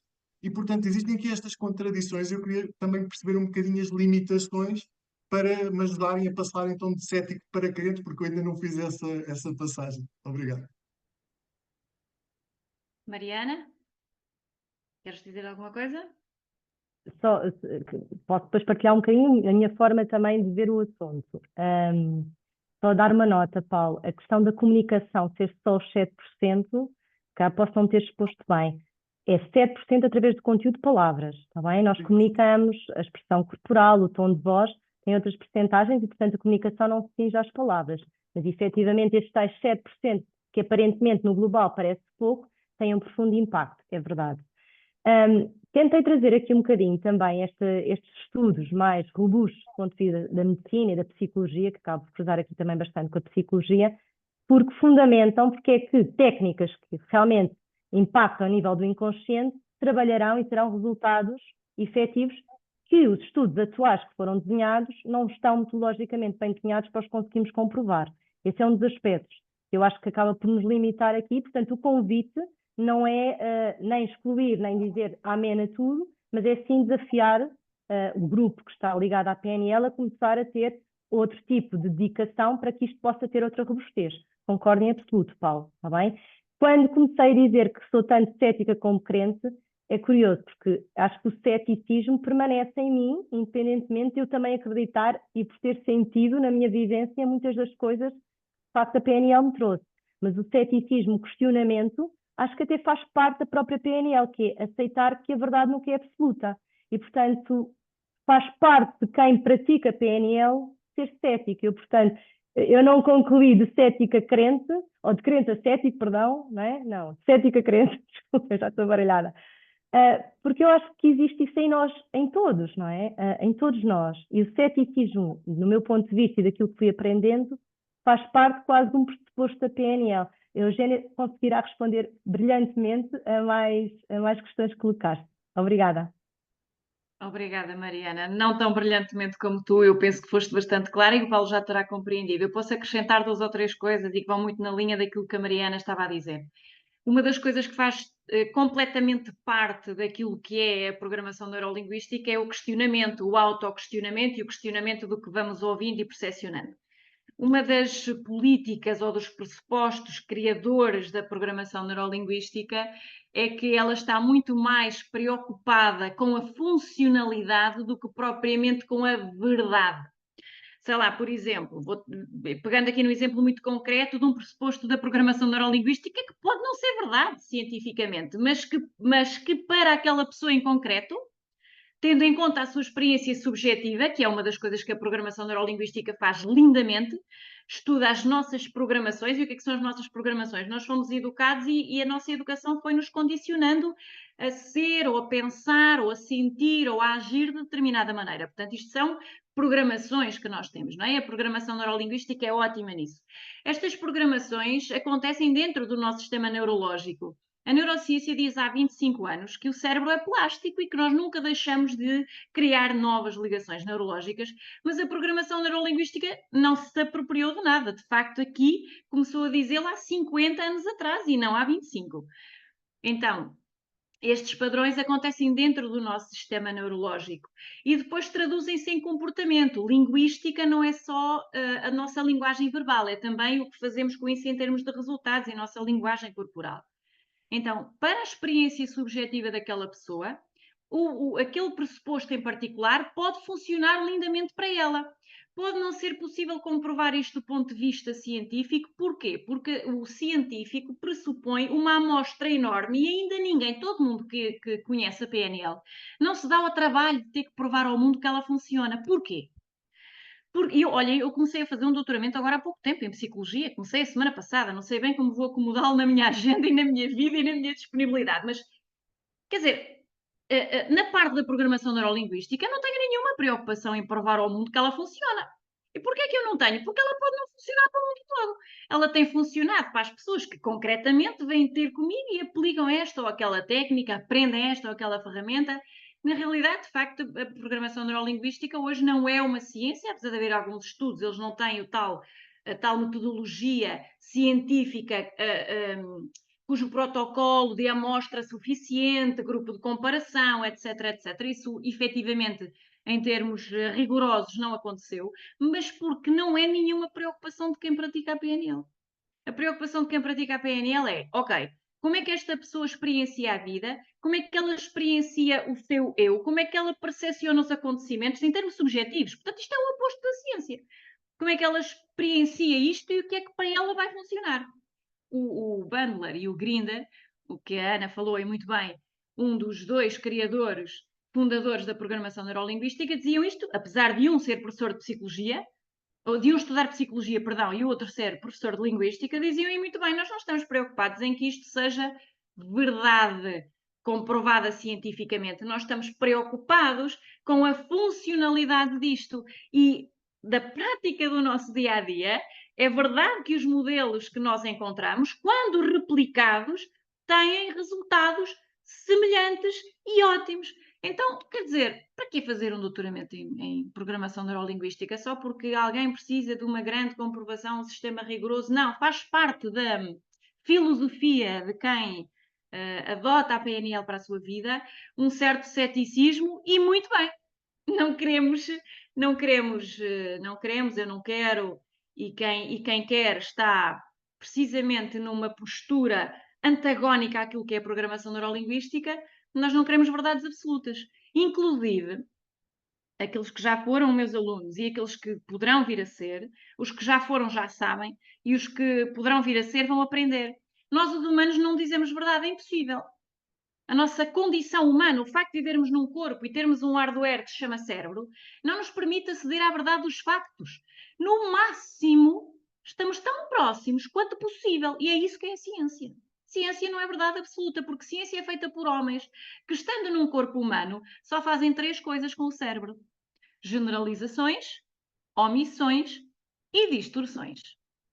E, portanto, existem aqui estas contradições. Eu queria também perceber um bocadinho as limitações para me ajudarem a passar então de cético para crente, porque eu ainda não fiz essa passagem. Obrigado. Mariana, queres dizer alguma coisa? Posso depois partilhar um bocadinho a minha forma também de ver o assunto. Só dar uma nota, Paulo, a questão da comunicação ser só os 7%, cá posso não ter exposto bem, é 7% através do conteúdo de palavras, está bem? Nós comunicamos a expressão corporal, o tom de voz, tem outras percentagens e, portanto, a comunicação não se cinge às palavras. Mas, efetivamente, estes tais 7%, que aparentemente no global parece pouco, têm um profundo impacto, é verdade. Tentei trazer aqui um bocadinho também estes estudos mais robustos do ponto de vista da medicina e da psicologia, que acabo de cruzar aqui também bastante com a psicologia, porque fundamentam porque é que técnicas que realmente impactam a nível do inconsciente trabalharão e terão resultados efetivos que os estudos atuais que foram desenhados não estão metodologicamente bem desenhados para os conseguirmos comprovar. Esse é um dos aspectos que eu acho que acaba por nos limitar aqui, portanto o convite não é nem excluir, nem dizer amém a tudo, mas é sim desafiar o grupo que está ligado à PNL a começar a ter outro tipo de dedicação para que isto possa ter outra robustez. Concordo em absoluto, Paulo, está bem? Quando comecei a dizer que sou tanto cética como crente, é curioso, porque acho que o ceticismo permanece em mim, independentemente de eu também acreditar e por ter sentido na minha vivência muitas das coisas que de facto a PNL me trouxe. Mas o ceticismo, o questionamento, acho que até faz parte da própria PNL, que é aceitar que a verdade nunca é absoluta. E, portanto, faz parte de quem pratica PNL ser cético. Eu não concluí de cética crente, ou de crente a cético, perdão, não é? Não, de cética crente, desculpa, já estou baralhada. Porque eu acho que existe isso em nós, em todos, não é? Em todos nós. E o ceticismo, no meu ponto de vista e daquilo que fui aprendendo, faz parte quase de um pressuposto da PNL. A Eugénia conseguirá responder brilhantemente a mais questões que colocaste. Obrigada. Obrigada, Mariana. Não tão brilhantemente como tu, eu penso que foste bastante clara e o Paulo já terá compreendido. Eu posso acrescentar 2 ou 3 coisas e que vão muito na linha daquilo que a Mariana estava a dizer. Uma das coisas que faz completamente parte daquilo que é a programação neurolinguística é o questionamento, o autoquestionamento e o questionamento do que vamos ouvindo e percepcionando. Uma das políticas ou dos pressupostos criadores da programação neurolinguística é que ela está muito mais preocupada com a funcionalidade do que propriamente com a verdade. Sei lá, por exemplo, pegando aqui no exemplo muito concreto de um pressuposto da programação neurolinguística que pode não ser verdade cientificamente, mas que para aquela pessoa em concreto, tendo em conta a sua experiência subjetiva, que é uma das coisas que a programação neurolinguística faz lindamente, estuda as nossas programações. E o que são as nossas programações? Nós fomos educados e a nossa educação foi nos condicionando a ser, ou a pensar, ou a sentir, ou a agir de determinada maneira. Portanto, isto são programações que nós temos, não é? A programação neurolinguística é ótima nisso. Estas programações acontecem dentro do nosso sistema neurológico. A neurociência diz há 25 anos que o cérebro é plástico e que nós nunca deixamos de criar novas ligações neurológicas, mas a programação neurolinguística não se apropriou de nada. De facto, aqui começou a dizê-lo há 50 anos atrás e não há 25. Então, estes padrões acontecem dentro do nosso sistema neurológico e depois traduzem-se em comportamento. Linguística não é só a nossa linguagem verbal, é também o que fazemos com isso em termos de resultados, em nossa linguagem corporal. Então, para a experiência subjetiva daquela pessoa, aquele pressuposto em particular pode funcionar lindamente para ela. Pode não ser possível comprovar isto do ponto de vista científico. Porquê? Porque o científico pressupõe uma amostra enorme e ainda ninguém, todo mundo que conhece a PNL, não se dá ao trabalho de ter que provar ao mundo que ela funciona. Porquê? Porque olha, eu comecei a fazer um doutoramento agora há pouco tempo em psicologia, comecei a semana passada, não sei bem como vou acomodá-lo na minha agenda e na minha vida e na minha disponibilidade, mas quer dizer, na parte da programação neurolinguística, eu não tenho nenhuma preocupação em provar ao mundo que ela funciona. E porquê é que eu não tenho? Porque ela pode não funcionar para o mundo todo. Ela tem funcionado para as pessoas que concretamente vêm ter comigo e aplicam esta ou aquela técnica, aprendem esta ou aquela ferramenta. Na realidade, de facto, a programação neurolinguística hoje não é uma ciência, apesar de haver alguns estudos, eles não têm a tal metodologia científica cujo protocolo de amostra suficiente, grupo de comparação, etc, etc. Isso, efetivamente, em termos rigorosos, não aconteceu, mas porque não é nenhuma preocupação de quem pratica a PNL. A preocupação de quem pratica a PNL é, ok, como é que esta pessoa experiencia a vida, como é que ela experiencia o seu eu, como é que ela percepciona os acontecimentos em termos subjetivos. Portanto, isto é o oposto da ciência. Como é que ela experiencia isto e o que é que para ela vai funcionar. O Bandler e o Grinder, o que a Ana falou aí muito bem, um dos 2 criadores, fundadores da programação neurolinguística, diziam isto, apesar de um ser professor de psicologia, ou de um estudar psicologia, perdão, e o outro ser professor de linguística, diziam aí muito bem, nós não estamos preocupados em que isto seja verdade comprovada cientificamente, nós estamos preocupados com a funcionalidade disto e da prática do nosso dia a dia. É verdade que os modelos que nós encontramos, quando replicados, têm resultados semelhantes e ótimos. Então, quer dizer, para que fazer um doutoramento em programação neurolinguística? Só porque alguém precisa de uma grande comprovação, um sistema rigoroso? Não, faz parte da filosofia de quem adota a PNL para a sua vida, um certo ceticismo e muito bem. Não queremos, eu não quero, e quem quer está precisamente numa postura antagónica àquilo que é a programação neurolinguística. Nós não queremos verdades absolutas. Inclusive, aqueles que já foram meus alunos e aqueles que poderão vir a ser, os que já foram já sabem, e os que poderão vir a ser vão aprender. Nós, os humanos, não dizemos verdade, é impossível. A nossa condição humana, o facto de vivermos num corpo e termos um hardware que se chama cérebro, não nos permite aceder à verdade dos factos. No máximo, estamos tão próximos quanto possível, e é isso que é a ciência. Ciência não é verdade absoluta, porque ciência é feita por homens que, estando num corpo humano, só fazem 3 coisas com o cérebro: generalizações, omissões e distorções.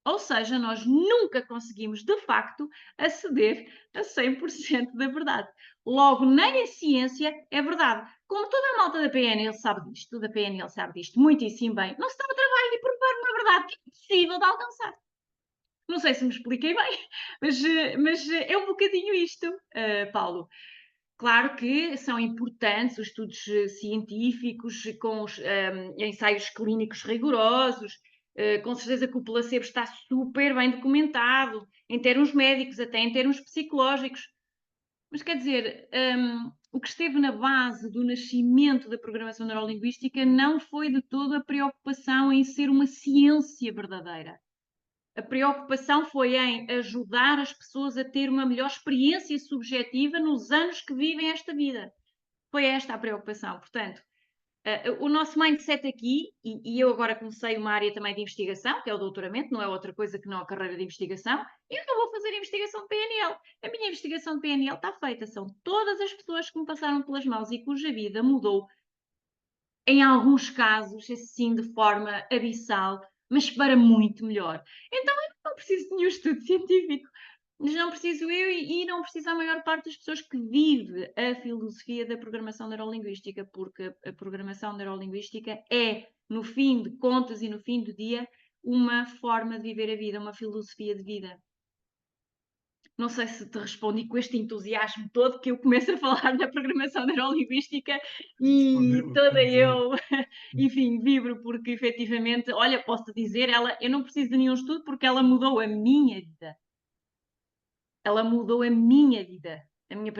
Ou seja, nós nunca conseguimos, de facto, aceder a 100% da verdade. Logo, nem a ciência é verdade. Como toda a malta da PNL sabe disto, da PNL sabe disto muitíssimo bem, não se dá o trabalho de provar uma verdade que é impossível de alcançar. Não sei se me expliquei bem, mas é um bocadinho isto, Paulo. Claro que são importantes os estudos científicos com os ensaios clínicos rigorosos, com certeza que o placebo está super bem documentado, em termos médicos, até em termos psicológicos. Mas quer dizer, o que esteve na base do nascimento da programação neurolinguística não foi de todo a preocupação em ser uma ciência verdadeira. A preocupação foi em ajudar as pessoas a ter uma melhor experiência subjetiva nos anos que vivem esta vida. Foi esta a preocupação. Portanto, o nosso mindset aqui, e eu agora comecei uma área também de investigação, que é o doutoramento, não é outra coisa que não a carreira de investigação, eu não vou fazer investigação de PNL. A minha investigação de PNL está feita. São todas as pessoas que me passaram pelas mãos e cuja vida mudou, em alguns casos, assim, de forma abissal, mas para muito melhor. Então eu não preciso de nenhum estudo científico, mas não preciso eu e não precisa a maior parte das pessoas que vive a filosofia da programação neurolinguística, porque a programação neurolinguística é, no fim de contas e no fim do dia, uma forma de viver a vida, uma filosofia de vida. Não sei se te respondi com este entusiasmo todo que eu começo a falar da programação neurolinguística e Respondeu, toda respondeu. eu, enfim, vibro porque efetivamente, olha, posso-te dizer, eu não preciso de nenhum estudo porque ela mudou a minha vida. Ela mudou a minha vida. A minha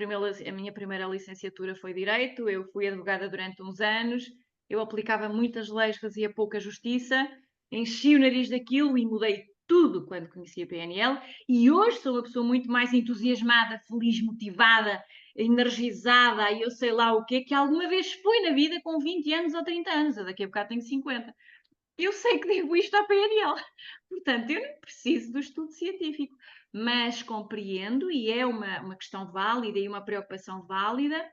primeira licenciatura foi Direito, eu fui advogada durante uns anos, eu aplicava muitas leis, fazia pouca justiça, enchi o nariz daquilo e mudei tudo quando conheci a PNL e hoje sou uma pessoa muito mais entusiasmada, feliz, motivada, energizada e eu sei lá o que alguma vez fui na vida com 20 anos ou 30 anos, eu daqui a bocado tenho 50. Eu sei que devo isto à PNL. Portanto, eu não preciso do estudo científico, mas compreendo e é uma questão válida e uma preocupação válida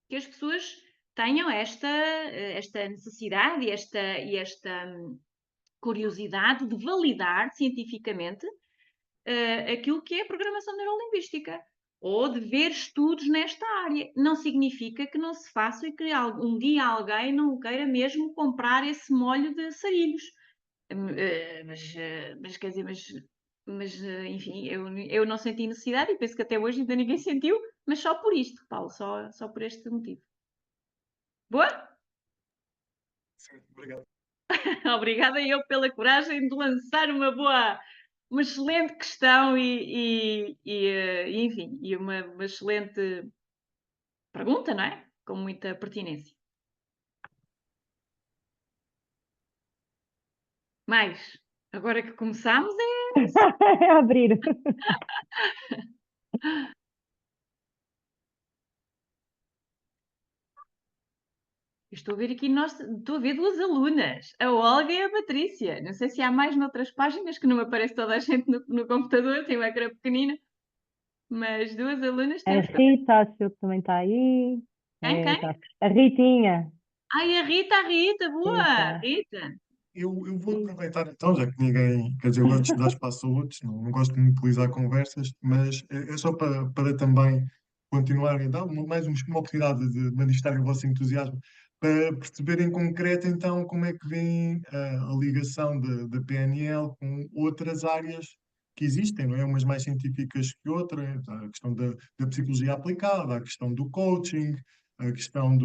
que as pessoas tenham esta necessidade e esta curiosidade de validar cientificamente aquilo que é a programação neurolinguística ou de ver estudos nesta área. Não significa que não se faça e que um dia alguém não queira mesmo comprar esse molho de sarilhos. Mas quer dizer, enfim, eu não senti necessidade e penso que até hoje ainda ninguém sentiu, mas só por isto, Paulo, só por este motivo. Boa? Sim, obrigado. Obrigada eu pela coragem de lançar uma excelente questão enfim, e uma excelente pergunta, não é? Com muita pertinência. Mais, agora que começámos É abrir. estou a ver aqui, estou a ver duas alunas, a Olga e a Patrícia. Não sei se há mais noutras páginas, que não me aparece toda a gente no computador, tem um ecrã pequenino, mas duas alunas A temos. Rita, acho eu que também está aí. Quem? Tá. A Ritinha. Ai, a Rita, boa! Rita. Rita. Eu vou Sim. aproveitar então, já que ninguém, quer dizer, eu gosto de dar espaço a outros, não gosto de monopolizar conversas, mas é só para também continuarem, dar mais uma oportunidade de manifestarem o vosso entusiasmo, para perceber em concreto então como é que vem a ligação da PNL com outras áreas que existem, não é? Umas mais científicas que outras, a questão da psicologia aplicada, a questão do coaching, a questão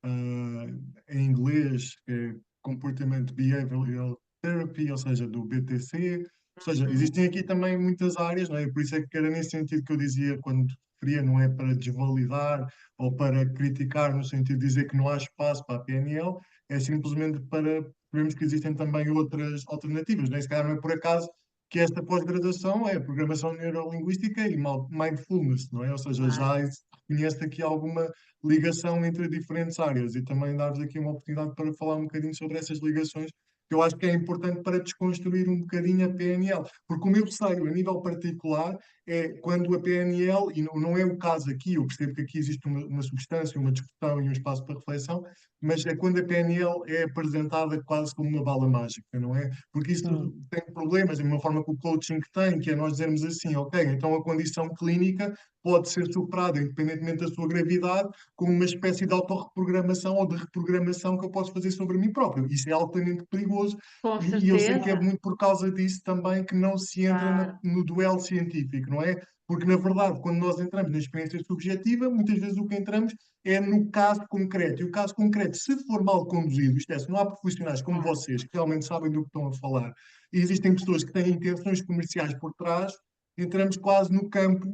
em inglês, que é Comportament Behavioral Therapy, ou seja, do BTC. Ou seja, Uhum. existem aqui também muitas áreas, não é? Por isso é que era nesse sentido que eu dizia quando referia, não é para desvalidar ou para criticar, no sentido de dizer que não há espaço para a PNL, é simplesmente para vermos que existem também outras alternativas, não é? Se calhar não é por acaso que esta pós-graduação é programação neurolinguística e mindfulness, não é? Ou seja, Claro. já conhece aqui alguma ligação entre diferentes áreas e também dar-vos aqui uma oportunidade para falar um bocadinho sobre essas ligações, que eu acho que é importante para desconstruir um bocadinho a PNL, porque o meu receio a nível particular é quando a PNL, e não é o caso aqui, eu percebo que aqui existe uma substância, uma discussão e um espaço para reflexão, mas é quando a PNL é apresentada quase como uma bala mágica, não é? Porque isso tem problemas, de uma forma que o coaching tem, que é nós dizermos assim, ok, então a condição clínica pode ser superada, independentemente da sua gravidade, com uma espécie de autorreprogramação ou de reprogramação que eu posso fazer sobre mim próprio. Isso é altamente perigoso Com e eu sei que é certeza, muito por causa disso também que não se entra claro. no duelo científico, não é? Porque, na verdade, quando nós entramos na experiência subjetiva, muitas vezes o que entramos é no caso concreto. E o caso concreto, se for mal conduzido, isto é, se não há profissionais como vocês que realmente sabem do que estão a falar, e existem pessoas que têm intenções comerciais por trás, entramos quase no campo,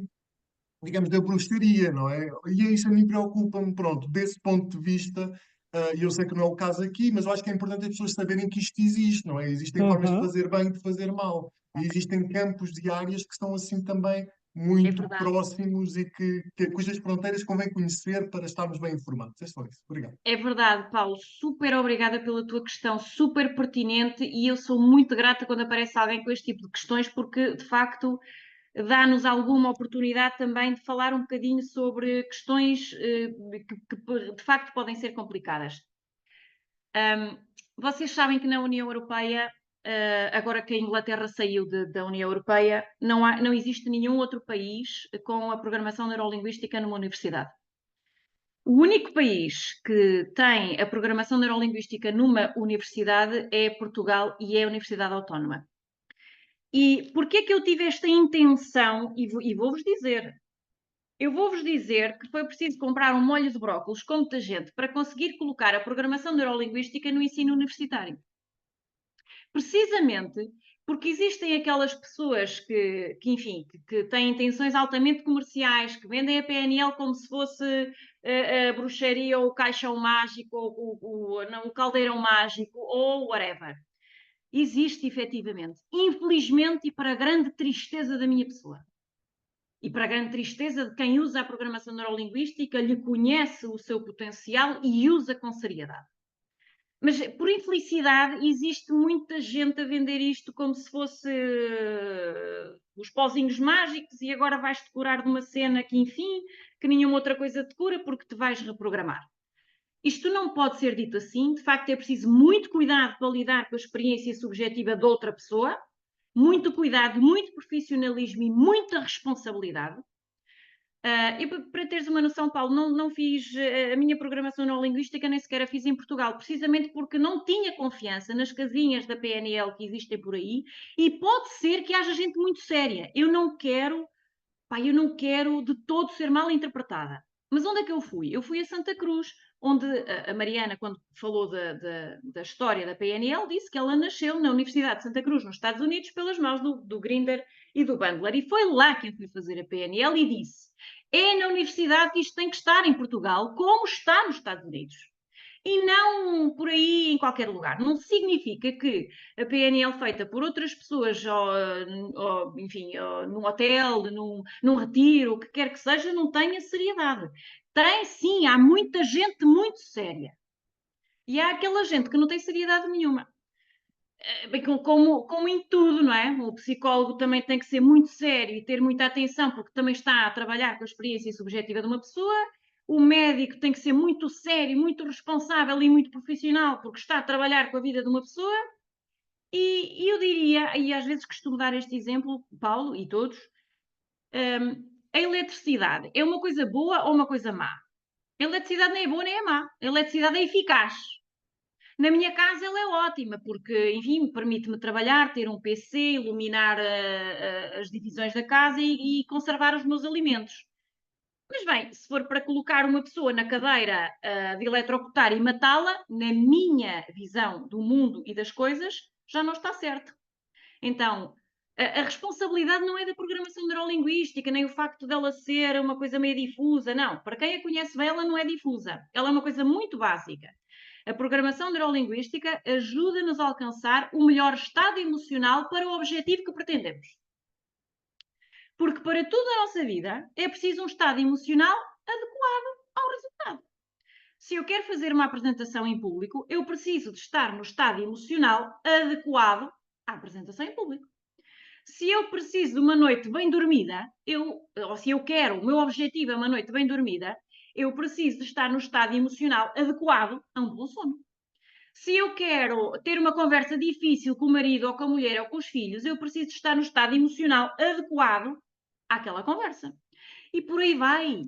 digamos, da bruxaria, não é? E isso a mim preocupa-me, pronto, desse ponto de vista, e eu sei que não é o caso aqui, mas eu acho que é importante as pessoas saberem que isto existe, não é? Existem formas de Uhum. fazer bem e de fazer mal. E existem campos de áreas que estão assim também É muito verdade. próximos e cujas fronteiras convém conhecer para estarmos bem informados. É só isso. Obrigado. É verdade, Paulo. Super obrigada pela tua questão, super pertinente, e eu sou muito grata quando aparece alguém com este tipo de questões, porque de facto dá-nos alguma oportunidade também de falar um bocadinho sobre questões que de facto podem ser complicadas. Vocês sabem que na União Europeia, agora que a Inglaterra saiu da União Europeia, não existe nenhum outro país com a programação neurolinguística numa universidade. O único país que tem a programação neurolinguística numa universidade é Portugal e é a Universidade Autónoma. E porquê que eu tive esta intenção, e vou-vos dizer, eu vou-vos dizer que foi preciso comprar um molho de brócolos com muita gente para conseguir colocar a programação neurolinguística no ensino universitário. Precisamente porque existem aquelas pessoas enfim, que têm intenções altamente comerciais, que vendem a PNL como se fosse a bruxaria ou o caixão mágico ou o caldeirão mágico ou whatever. Existe efetivamente. Infelizmente e para a grande tristeza da minha pessoa. E para a grande tristeza de quem usa a programação neurolinguística, lhe conhece o seu potencial e usa com seriedade. Mas, por infelicidade, existe muita gente a vender isto como se fosse os pozinhos mágicos e agora vais-te curar de uma cena que, enfim, que nenhuma outra coisa te cura porque te vais reprogramar. Isto não pode ser dito assim. De facto, é preciso muito cuidado para lidar com a experiência subjetiva de outra pessoa, muito cuidado, muito profissionalismo e muita responsabilidade. Para teres uma noção, Paulo, não fiz a minha programação neurolinguística, nem sequer a fiz em Portugal, precisamente porque não tinha confiança nas casinhas da PNL que existem por aí, e pode ser que haja gente muito séria. Eu não quero de todo ser mal interpretada. Mas onde é que eu fui? Eu fui a Santa Cruz, onde a Mariana, quando falou da história da PNL, disse que ela nasceu na Universidade de Santa Cruz, nos Estados Unidos, pelas mãos do Grinder e do Bandler. E foi lá que eu fui fazer a PNL e disse: é na universidade que isto tem que estar em Portugal, como está nos Estados Unidos. E não por aí em qualquer lugar. Não significa que a PNL feita por outras pessoas, enfim, num hotel, num retiro, o que quer que seja, não tenha seriedade. Tem sim, há muita gente muito séria. E há aquela gente que não tem seriedade nenhuma. Bem, como em tudo, não é? O psicólogo também tem que ser muito sério e ter muita atenção, porque também está a trabalhar com a experiência subjetiva de uma pessoa. O médico tem que ser muito sério, muito responsável e muito profissional, porque está a trabalhar com a vida de uma pessoa. E eu diria, e às vezes costumo dar este exemplo, Paulo e todos, a eletricidade é uma coisa boa ou uma coisa má? A eletricidade nem é boa nem é má. A eletricidade é eficaz. Na minha casa ela é ótima, porque, enfim, permite-me trabalhar, ter um PC, iluminar as divisões da casa e conservar os meus alimentos. Mas bem, se for para colocar uma pessoa na cadeira de eletrocutar e matá-la, na minha visão do mundo e das coisas, já não está certo. Então, a responsabilidade não é da programação neurolinguística, nem o facto dela ser uma coisa meio difusa, não. Para quem a conhece bem, ela não é difusa. Ela é uma coisa muito básica. A programação neurolinguística ajuda-nos a alcançar o melhor estado emocional para o objetivo que pretendemos. Porque para tudo na nossa vida é preciso um estado emocional adequado ao resultado. Se eu quero fazer uma apresentação em público, eu preciso de estar no estado emocional adequado à apresentação em público. Se eu preciso de uma noite bem dormida, ou se eu quero, o meu objetivo é uma noite bem dormida, eu preciso de estar no estado emocional adequado a um bom sono. Se eu quero ter uma conversa difícil com o marido ou com a mulher ou com os filhos, eu preciso de estar no estado emocional adequado àquela conversa. E por aí vai.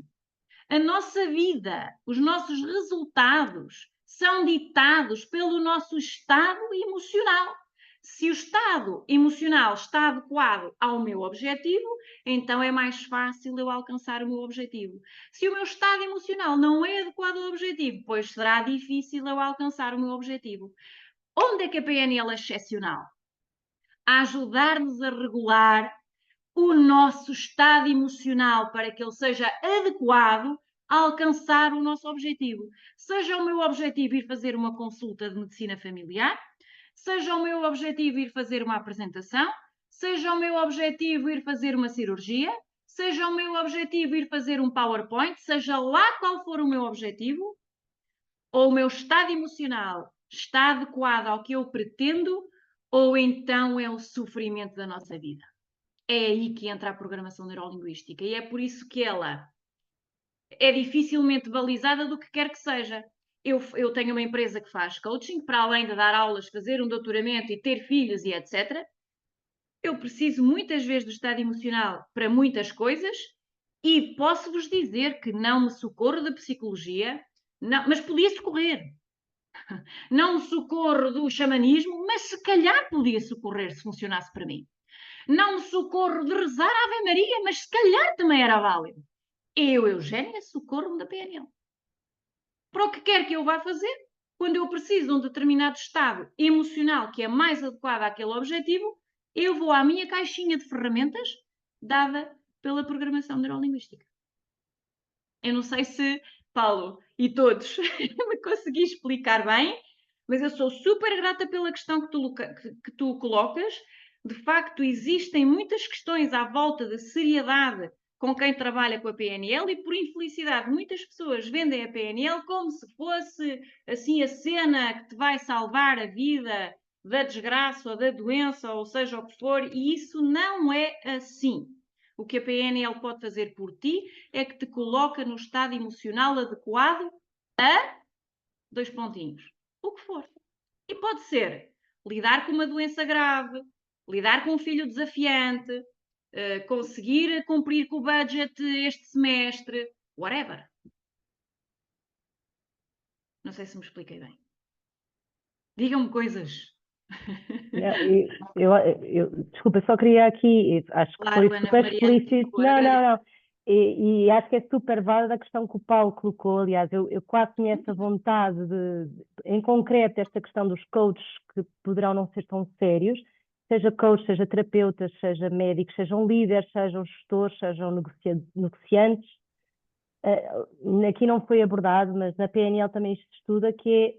A nossa vida, os nossos resultados são ditados pelo nosso estado emocional. Se o estado emocional está adequado ao meu objetivo, então é mais fácil eu alcançar o meu objetivo. Se o meu estado emocional não é adequado ao objetivo, pois será difícil eu alcançar o meu objetivo. Onde é que a PNL é excepcional? A ajudar-nos a regular o nosso estado emocional para que ele seja adequado a alcançar o nosso objetivo. Seja o meu objetivo ir fazer uma consulta de medicina familiar, seja o meu objetivo ir fazer uma apresentação, seja o meu objetivo ir fazer uma cirurgia, seja o meu objetivo ir fazer um PowerPoint, seja lá qual for o meu objetivo, ou o meu estado emocional está adequado ao que eu pretendo, ou então é o sofrimento da nossa vida. É aí que entra a programação neurolinguística e é por isso que ela é dificilmente balizada do que quer que seja. Eu tenho uma empresa que faz coaching, para além de dar aulas, fazer um doutoramento e ter filhos e etc. Eu preciso muitas vezes do estado emocional para muitas coisas e posso-vos dizer que não me socorro da psicologia, não, mas podia socorrer. Não me socorro do xamanismo, mas se calhar podia socorrer se funcionasse para mim. Não me socorro de rezar a Ave Maria, mas se calhar também era válido. Eu, Eugénia, socorro-me da PNL. Para o que quer que eu vá fazer, quando eu preciso de um determinado estado emocional que é mais adequado àquele objetivo, eu vou à minha caixinha de ferramentas dada pela programação neurolinguística. Eu não sei se, Paulo e todos, me consegui explicar bem, mas eu sou super grata pela questão que tu colocas. De facto, existem muitas questões à volta da seriedade com quem trabalha com a PNL e, por infelicidade, muitas pessoas vendem a PNL como se fosse assim a cena que te vai salvar a vida da desgraça ou da doença, ou seja o que for, e isso não é assim. O que a PNL pode fazer por ti é que te coloca no estado emocional adequado a dois pontinhos. O que for. E pode ser lidar com uma doença grave, lidar com um filho desafiante, conseguir cumprir com o budget este semestre, whatever. Não sei se me expliquei bem. Digam-me coisas. Desculpa, só queria aqui, acho que Claro, foi Ana super Mariana, explícito. Não. E acho que é super válida a questão que o Paulo colocou. Aliás, eu quase tinha essa vontade em concreto, esta questão dos coaches que poderão não ser tão sérios, seja coaches, seja terapeutas, seja médicos, sejam líderes, sejam gestores, sejam negociantes. Aqui não foi abordado, mas na PNL também isto estuda que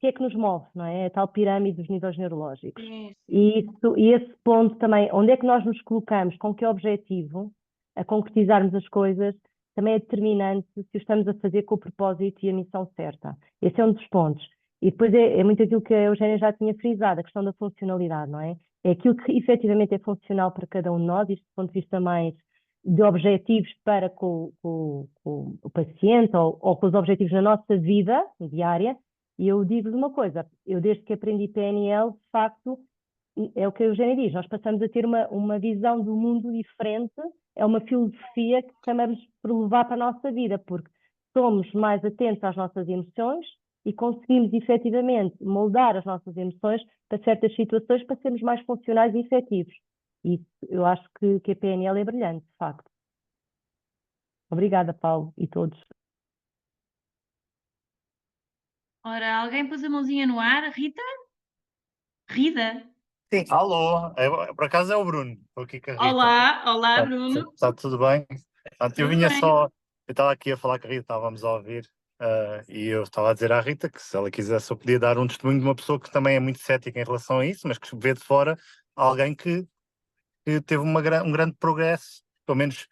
é que nos move, não é? A tal pirâmide dos níveis neurológicos. Sim. E esse ponto também, onde é que nós nos colocamos, com que objetivo, a concretizarmos as coisas, também é determinante se o estamos a fazer com o propósito e a missão certa. Esse é um dos pontos. E depois é muito aquilo que a Eugénia já tinha frisado, a questão da funcionalidade, não é? É aquilo que efetivamente é funcional para cada um de nós, isto do ponto de vista mais de objetivos para com o paciente ou com os objetivos na nossa vida diária. E eu digo-vos uma coisa, eu desde que aprendi PNL, de facto, é o que a Eugénia diz, nós passamos a ter uma visão do mundo diferente, é uma filosofia que acabamos por levar para a nossa vida, porque somos mais atentos às nossas emoções e conseguimos efetivamente moldar as nossas emoções para certas situações para sermos mais funcionais e efetivos. E eu acho que a PNL é brilhante, de facto. Obrigada, Paulo, e todos. Ora, alguém pôs a mãozinha no ar? Rita? Rida? Sim, alô, por acaso é o Bruno, estou aqui com a Rita. Olá, Bruno. Está tudo bem? Portanto, eu Tudo vinha bem. eu estava aqui a falar com a Rita, estávamos a ouvir, e eu estava a dizer à Rita que se ela quisesse eu podia dar um testemunho de uma pessoa que também é muito cética em relação a isso, mas que vê de fora alguém que teve um grande progresso, pelo menos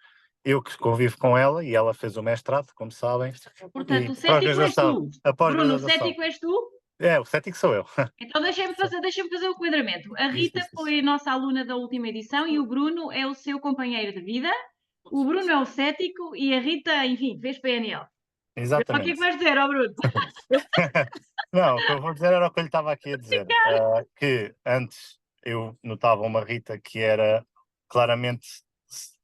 eu que convivo com ela, e ela fez o mestrado, como sabem. Portanto, o e cético és tu. a Bruno, o pós-graduação. cético és tu? O cético sou eu. Então deixem-me fazer o enquadramento. A Isso, Rita isso, isso. foi nossa aluna da última edição e o Bruno é o seu companheiro de vida. O Bruno é o cético e a Rita, enfim, fez PNL. O que é Exatamente. que vais dizer, ó Bruno? Não, o que eu vou dizer era o que eu lhe estava aqui a dizer. Que antes eu notava uma Rita que era claramente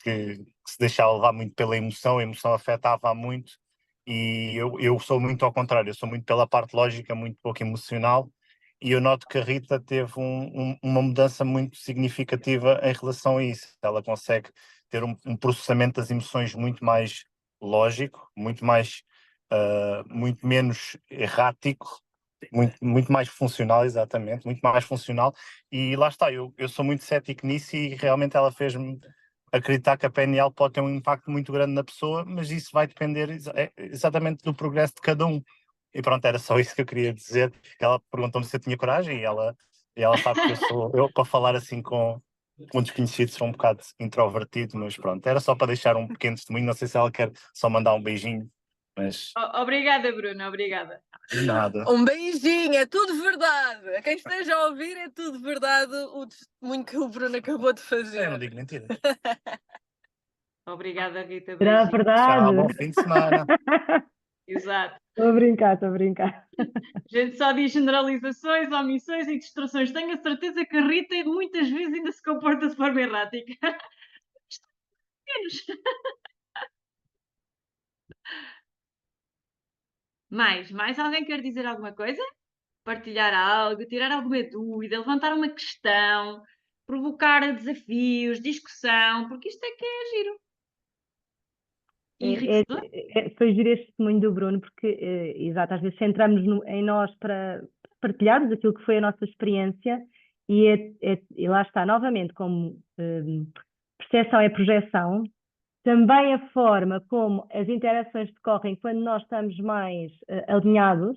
que se deixava levar muito pela emoção, a emoção afetava muito, e eu sou muito ao contrário, eu sou muito pela parte lógica, muito pouco emocional, e eu noto que a Rita teve uma mudança muito significativa em relação a isso. Ela consegue ter um processamento das emoções muito mais lógico, muito menos errático, muito mais funcional, exatamente, muito mais funcional, e lá está, eu sou muito cético nisso e realmente ela fez-me acreditar que a PNL pode ter um impacto muito grande na pessoa, mas isso vai depender exatamente do progresso de cada um. E pronto, era só isso que eu queria dizer. Ela perguntou-me se eu tinha coragem e ela sabe que eu para falar assim com desconhecidos sou um bocado introvertido, mas pronto, era só para deixar um pequeno testemunho, não sei se ela quer só mandar um beijinho, mas Obrigada, Bruno, obrigada. de nada. Um beijinho, é tudo verdade. A quem esteja a ouvir, é tudo verdade o testemunho que o Bruno acabou de fazer. Eu não digo mentiras. Obrigada, Rita. Será Beijinho. verdade? Tchau, bom fim de semana. Exato. Estou a brincar, estou a brincar. A gente só diz generalizações, omissões e distorções. Tenho a certeza que a Rita muitas vezes ainda se comporta de forma errática. Menos. Mais alguém quer dizer alguma coisa? Partilhar algo, tirar alguma dúvida, levantar uma questão, provocar desafios, discussão, porque isto é que é giro. E enriquecedor. Foi giro este testemunho do Bruno, porque, exato, às vezes centramos em nós para partilharmos aquilo que foi a nossa experiência e lá está, novamente, como percepção é projeção, também a forma como as interações decorrem quando nós estamos mais alinhados,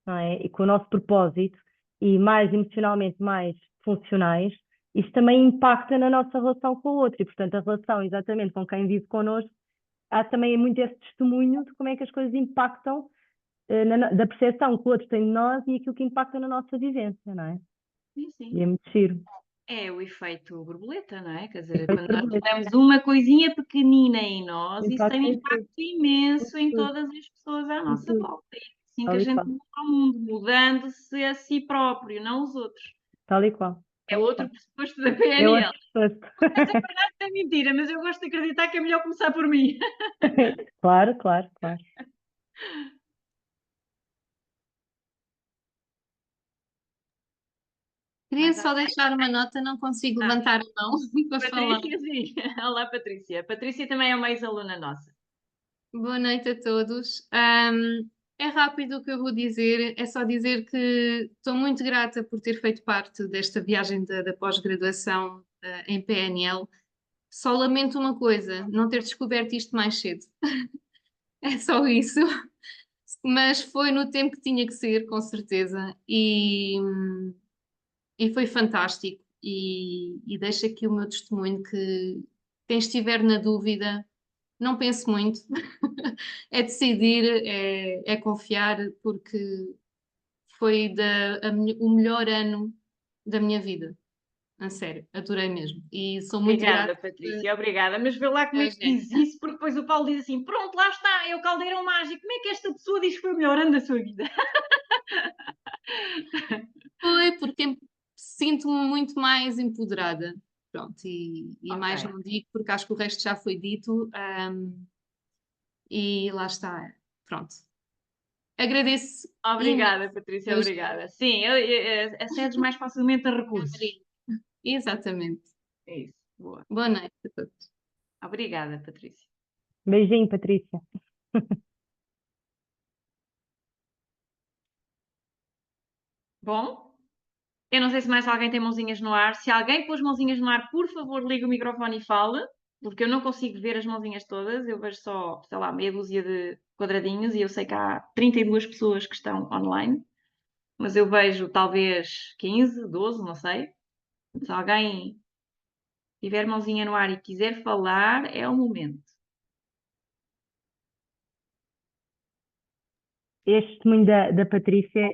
não é? E com o nosso propósito e mais emocionalmente mais funcionais, isso também impacta na nossa relação com o outro e, portanto, a relação exatamente com quem vive connosco, há também muito esse testemunho de como é que as coisas impactam da percepção que o outro tem de nós e aquilo que impacta na nossa vivência, não é? Sim, sim. E é muito giro. É o efeito borboleta, não é? Quer dizer, Efeito quando nós borboleta. mudamos uma coisinha pequenina em nós, isso Impacta tem um em impacto imenso em tudo. todas as pessoas à Em nossa tudo. volta. É assim que Tal a e gente qual. muda o mundo, mudando-se a si próprio, não os outros. Tal e qual. É Tal e outro qual. pressuposto da É PNL. outro pressuposto. Essa é verdade, é mentira, mas eu gosto de acreditar que é melhor começar por mim. Claro, claro, claro. Queria Mais só deixar uma nota, não consigo levantar a mão para falar. Patrícia, sim. Olá, Patrícia. Patrícia também é uma ex-aluna nossa. Boa noite a todos. É rápido o que eu vou dizer, é só dizer que estou muito grata por ter feito parte desta viagem da pós-graduação em PNL. Só lamento uma coisa, não ter descoberto isto mais cedo. É só isso. Mas foi no tempo que tinha que ser, com certeza. E foi fantástico. E deixo aqui o meu testemunho que quem estiver na dúvida, não pense muito, é decidir, é confiar, porque foi o melhor ano da minha vida. A sério, adorei mesmo. E sou muito Obrigada, grata. Patrícia, obrigada. Mas vê lá como é que diz isso, porque depois o Paulo diz assim: pronto, lá está, é o caldeirão mágico. Como é que esta pessoa diz que foi o melhor ano da sua vida? Foi porque sinto-me muito mais empoderada. Pronto, e mais Ok. não digo, porque acho que o resto já foi dito. E lá está. Pronto. Agradeço. Obrigada, Patrícia, imenso. obrigada. Sim, acedes mais facilmente a recursos. Exatamente. É isso, boa. Boa noite a todos. Obrigada, Patrícia. Beijinho, Patrícia. Bom, eu não sei se mais alguém tem mãozinhas no ar. Se alguém pôs mãozinhas no ar, por favor, liga o microfone e fala, porque eu não consigo ver as mãozinhas todas. Eu vejo só, sei lá, meia dúzia de quadradinhos e eu sei que há 32 pessoas que estão online, mas eu vejo talvez 15, 12, não sei. Se alguém tiver mãozinha no ar e quiser falar, é o momento. este testemunho da Patrícia,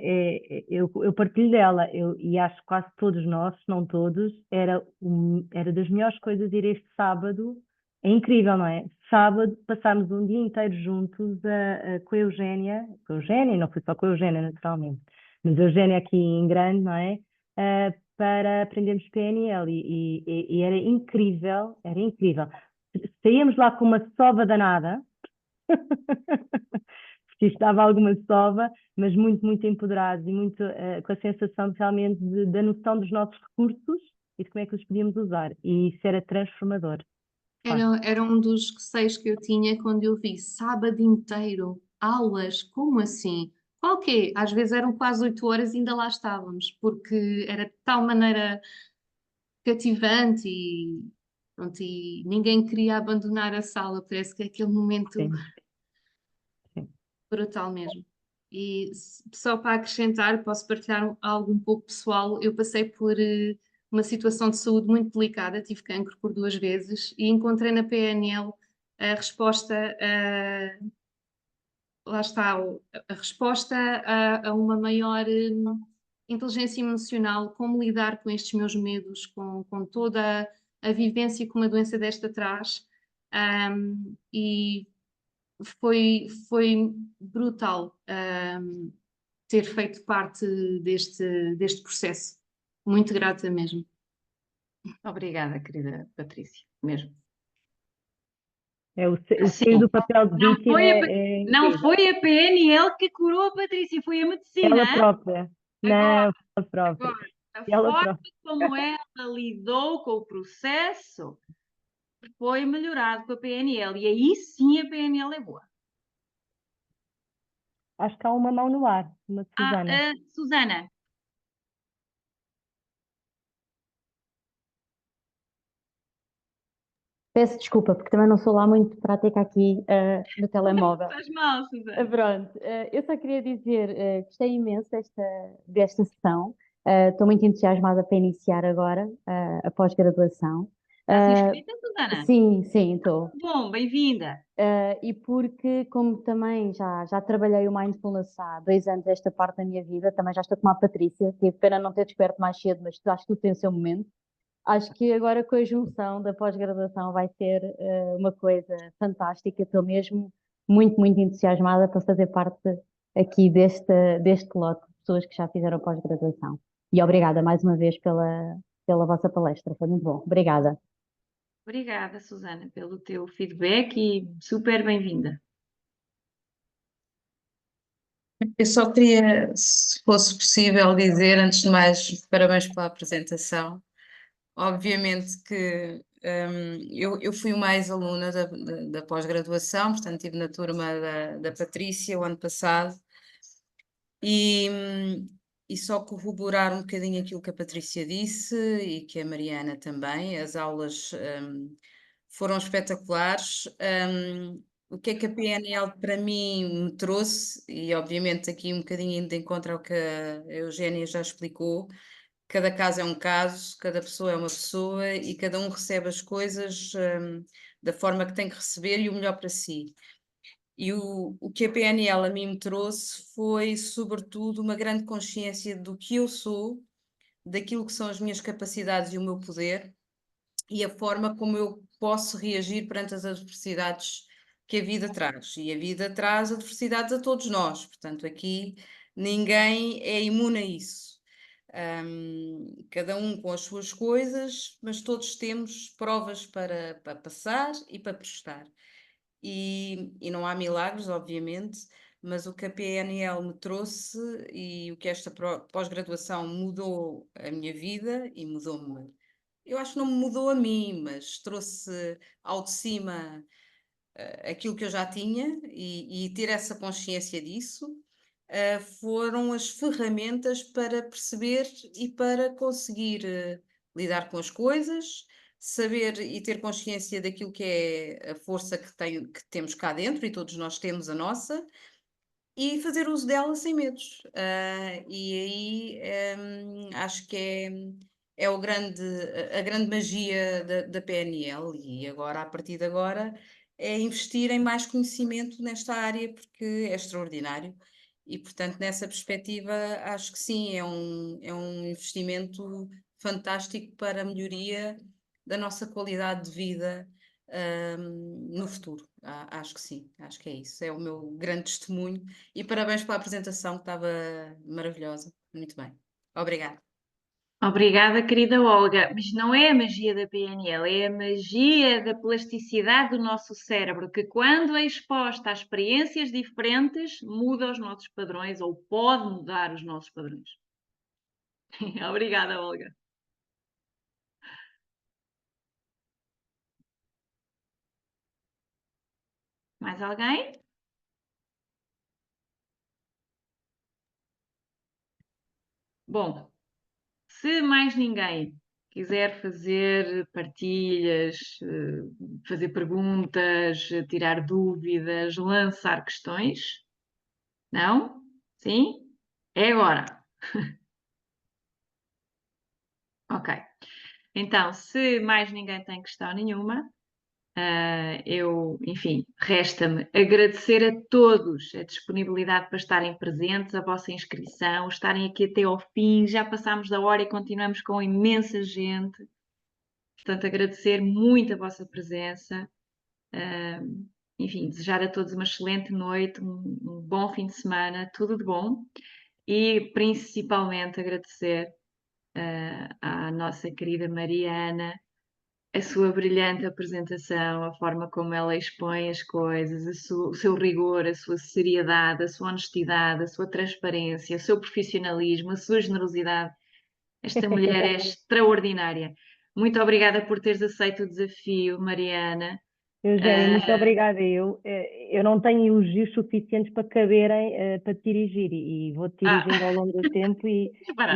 eu partilho dela, e acho que quase todos nós, se não todos, era das melhores coisas ir este sábado. É incrível, não é? Sábado passámos um dia inteiro juntos com a Eugénia, não foi só com a Eugénia, naturalmente, mas a Eugénia aqui em grande, não é? Para aprendermos PNL e era incrível, era incrível. Saíamos lá com uma sova danada, porque estava alguma sova, mas muito, muito empoderados e muito com a sensação realmente da noção dos nossos recursos e de como é que os podíamos usar. E isso era transformador. Era um dos receios que eu tinha quando eu vi sábado inteiro, aulas, como assim? Qual quê? Às vezes eram quase 8 horas e ainda lá estávamos, porque era de tal maneira cativante pronto, e ninguém queria abandonar a sala, parece que é aquele momento Sim, sim. brutal mesmo. E só para acrescentar, posso partilhar algo um pouco pessoal. Eu passei por uma situação de saúde muito delicada, tive cancro por 2 vezes e encontrei na PNL a resposta, lá está, a resposta a uma maior inteligência emocional, como lidar com estes meus medos, com toda a vivência que uma doença desta traz. E foi brutal, ter feito parte deste processo. Muito grata mesmo. Obrigada, querida Patrícia, mesmo. O Sim, sair do papel de não vítima foi a, é não incrível. foi a PNL que curou a Patrícia, foi a medicina. Ela própria. Não, Agora, ela própria. agora, a Ela forma própria. como ela lidou com o processo foi melhorado com a PNL. E aí sim a PNL é boa. Acho que há uma mão no ar, uma de Susana. Susana, Peço desculpa, porque também não sou lá muito prática aqui no telemóvel. faz mal, Susana. Pronto, eu só queria dizer, gostei imenso desta sessão. Estou muito entusiasmada para iniciar agora a pós-graduação. Estás inscrita, Susana? Sim, sim, estou. Bom, bem-vinda. E porque, como também já trabalhei o Mindfulness há 2 anos, esta parte da minha vida, também já estou como a Patrícia, tive pena não ter descoberto mais cedo, mas acho que tudo tem o seu momento. Acho que agora com a junção da pós-graduação vai ser uma coisa fantástica. Estou mesmo muito, muito entusiasmada para fazer parte aqui deste lote de pessoas que já fizeram pós-graduação. E obrigada mais uma vez pela vossa palestra, foi muito bom. Obrigada. Obrigada, Susana, pelo teu feedback e super bem-vinda. Eu só queria, se fosse possível, dizer, antes de mais, parabéns pela apresentação. Obviamente que eu fui uma ex-aluna da pós-graduação, portanto, estive na turma da Patrícia o ano passado, e só corroborar um bocadinho aquilo que a Patrícia disse e que a Mariana também, as aulas foram espetaculares. O que é que a PNL para mim me trouxe, e obviamente aqui um bocadinho indo de encontro ao que a Eugénia já explicou, cada caso é um caso, cada pessoa é uma pessoa e cada um recebe as coisas da forma que tem que receber e o melhor para si. E o que a PNL a mim me trouxe foi, sobretudo, uma grande consciência do que eu sou, daquilo que são as minhas capacidades e o meu poder, e a forma como eu posso reagir perante as adversidades que a vida traz. E a vida traz adversidades a todos nós, portanto, aqui ninguém é imune a isso. Cada um com as suas coisas, mas todos temos provas para passar e para prestar. E não há milagres, obviamente, mas o que a PNL me trouxe e o que esta pós-graduação mudou a minha vida e mudou-me. Eu acho que não me mudou a mim, mas trouxe ao de cima aquilo que eu já tinha e ter essa consciência disso. Foram as ferramentas para perceber e para conseguir lidar com as coisas, saber e ter consciência daquilo que é a força que temos cá dentro, e todos nós temos a nossa, e fazer uso dela sem medos. E aí acho que é a grande magia da PNL, e agora, a partir de agora, é investir em mais conhecimento nesta área, porque é extraordinário. E, portanto, nessa perspectiva, acho que sim, é um investimento fantástico para a melhoria da nossa qualidade de vida, no futuro. Acho que sim, acho que é isso. É o meu grande testemunho. E parabéns pela apresentação, que estava maravilhosa. Muito bem. Obrigada. Obrigada, querida Olga. Mas não é a magia da PNL, é a magia da plasticidade do nosso cérebro, que quando é exposta a experiências diferentes, muda os nossos padrões ou pode mudar os nossos padrões. Obrigada, Olga. Mais alguém? Bom, se mais ninguém quiser fazer partilhas, fazer perguntas, tirar dúvidas, lançar questões, não? Sim? É agora. Ok. Então, se mais ninguém tem questão nenhuma, enfim, resta-me agradecer a todos a disponibilidade para estarem presentes, a vossa inscrição, estarem aqui até ao fim. Já passámos da hora e continuamos com imensa gente. Portanto, agradecer muito a vossa presença. Enfim, desejar a todos uma excelente noite, um bom fim de semana, tudo de bom. E principalmente agradecer à nossa querida Mariana a sua brilhante apresentação, a forma como ela expõe as coisas, o seu rigor, a sua seriedade, a sua honestidade, a sua transparência, o seu profissionalismo, a sua generosidade. Esta mulher é extraordinária. Muito obrigada por teres aceito o desafio, Mariana. Eugénia, muito obrigada. Eu não tenho elogios suficientes para caberem para te dirigir e vou-te dirigindo ao longo do tempo e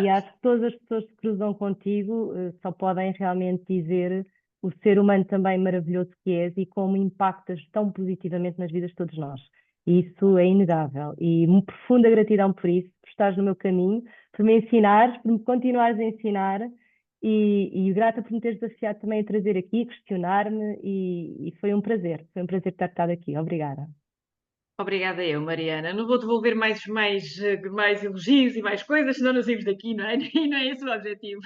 acho que todas as pessoas que cruzam contigo só podem realmente dizer o ser humano também maravilhoso que és e como impactas tão positivamente nas vidas de todos nós. E isso é inegável. E uma profunda gratidão por isso, por estares no meu caminho, por me ensinares, por me continuares a ensinar. E grata por me teres desafiado também a trazer aqui, questionar-me e foi um prazer ter estado aqui. Obrigada. Obrigada eu, Mariana. Não vou devolver mais elogios e mais coisas, senão nós saímos daqui, não é? E não é esse o objetivo.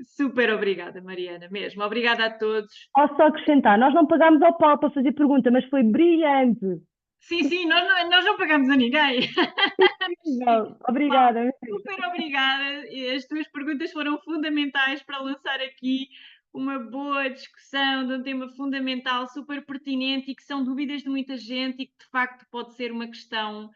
Super obrigada, Mariana, mesmo. Obrigada a todos. Posso só acrescentar, nós não pagámos ao Paulo para fazer pergunta, mas foi brilhante. Sim, nós não pagamos a ninguém. Não, obrigada. Super obrigada. As tuas perguntas foram fundamentais para lançar aqui uma boa discussão de um tema fundamental, super pertinente e que são dúvidas de muita gente e que de facto pode ser uma questão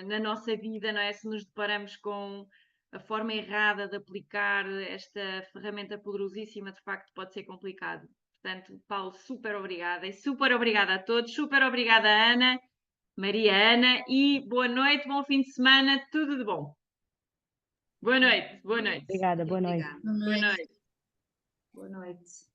na nossa vida, não é? Se nos deparamos com a forma errada de aplicar esta ferramenta poderosíssima, de facto pode ser complicado. Portanto, Paulo, super obrigada e super obrigada a todos, super obrigada Ana, Mariana e boa noite, bom fim de semana, tudo de bom. Boa noite, boa noite. Obrigada, boa noite. Obrigada. Boa noite. Boa noite.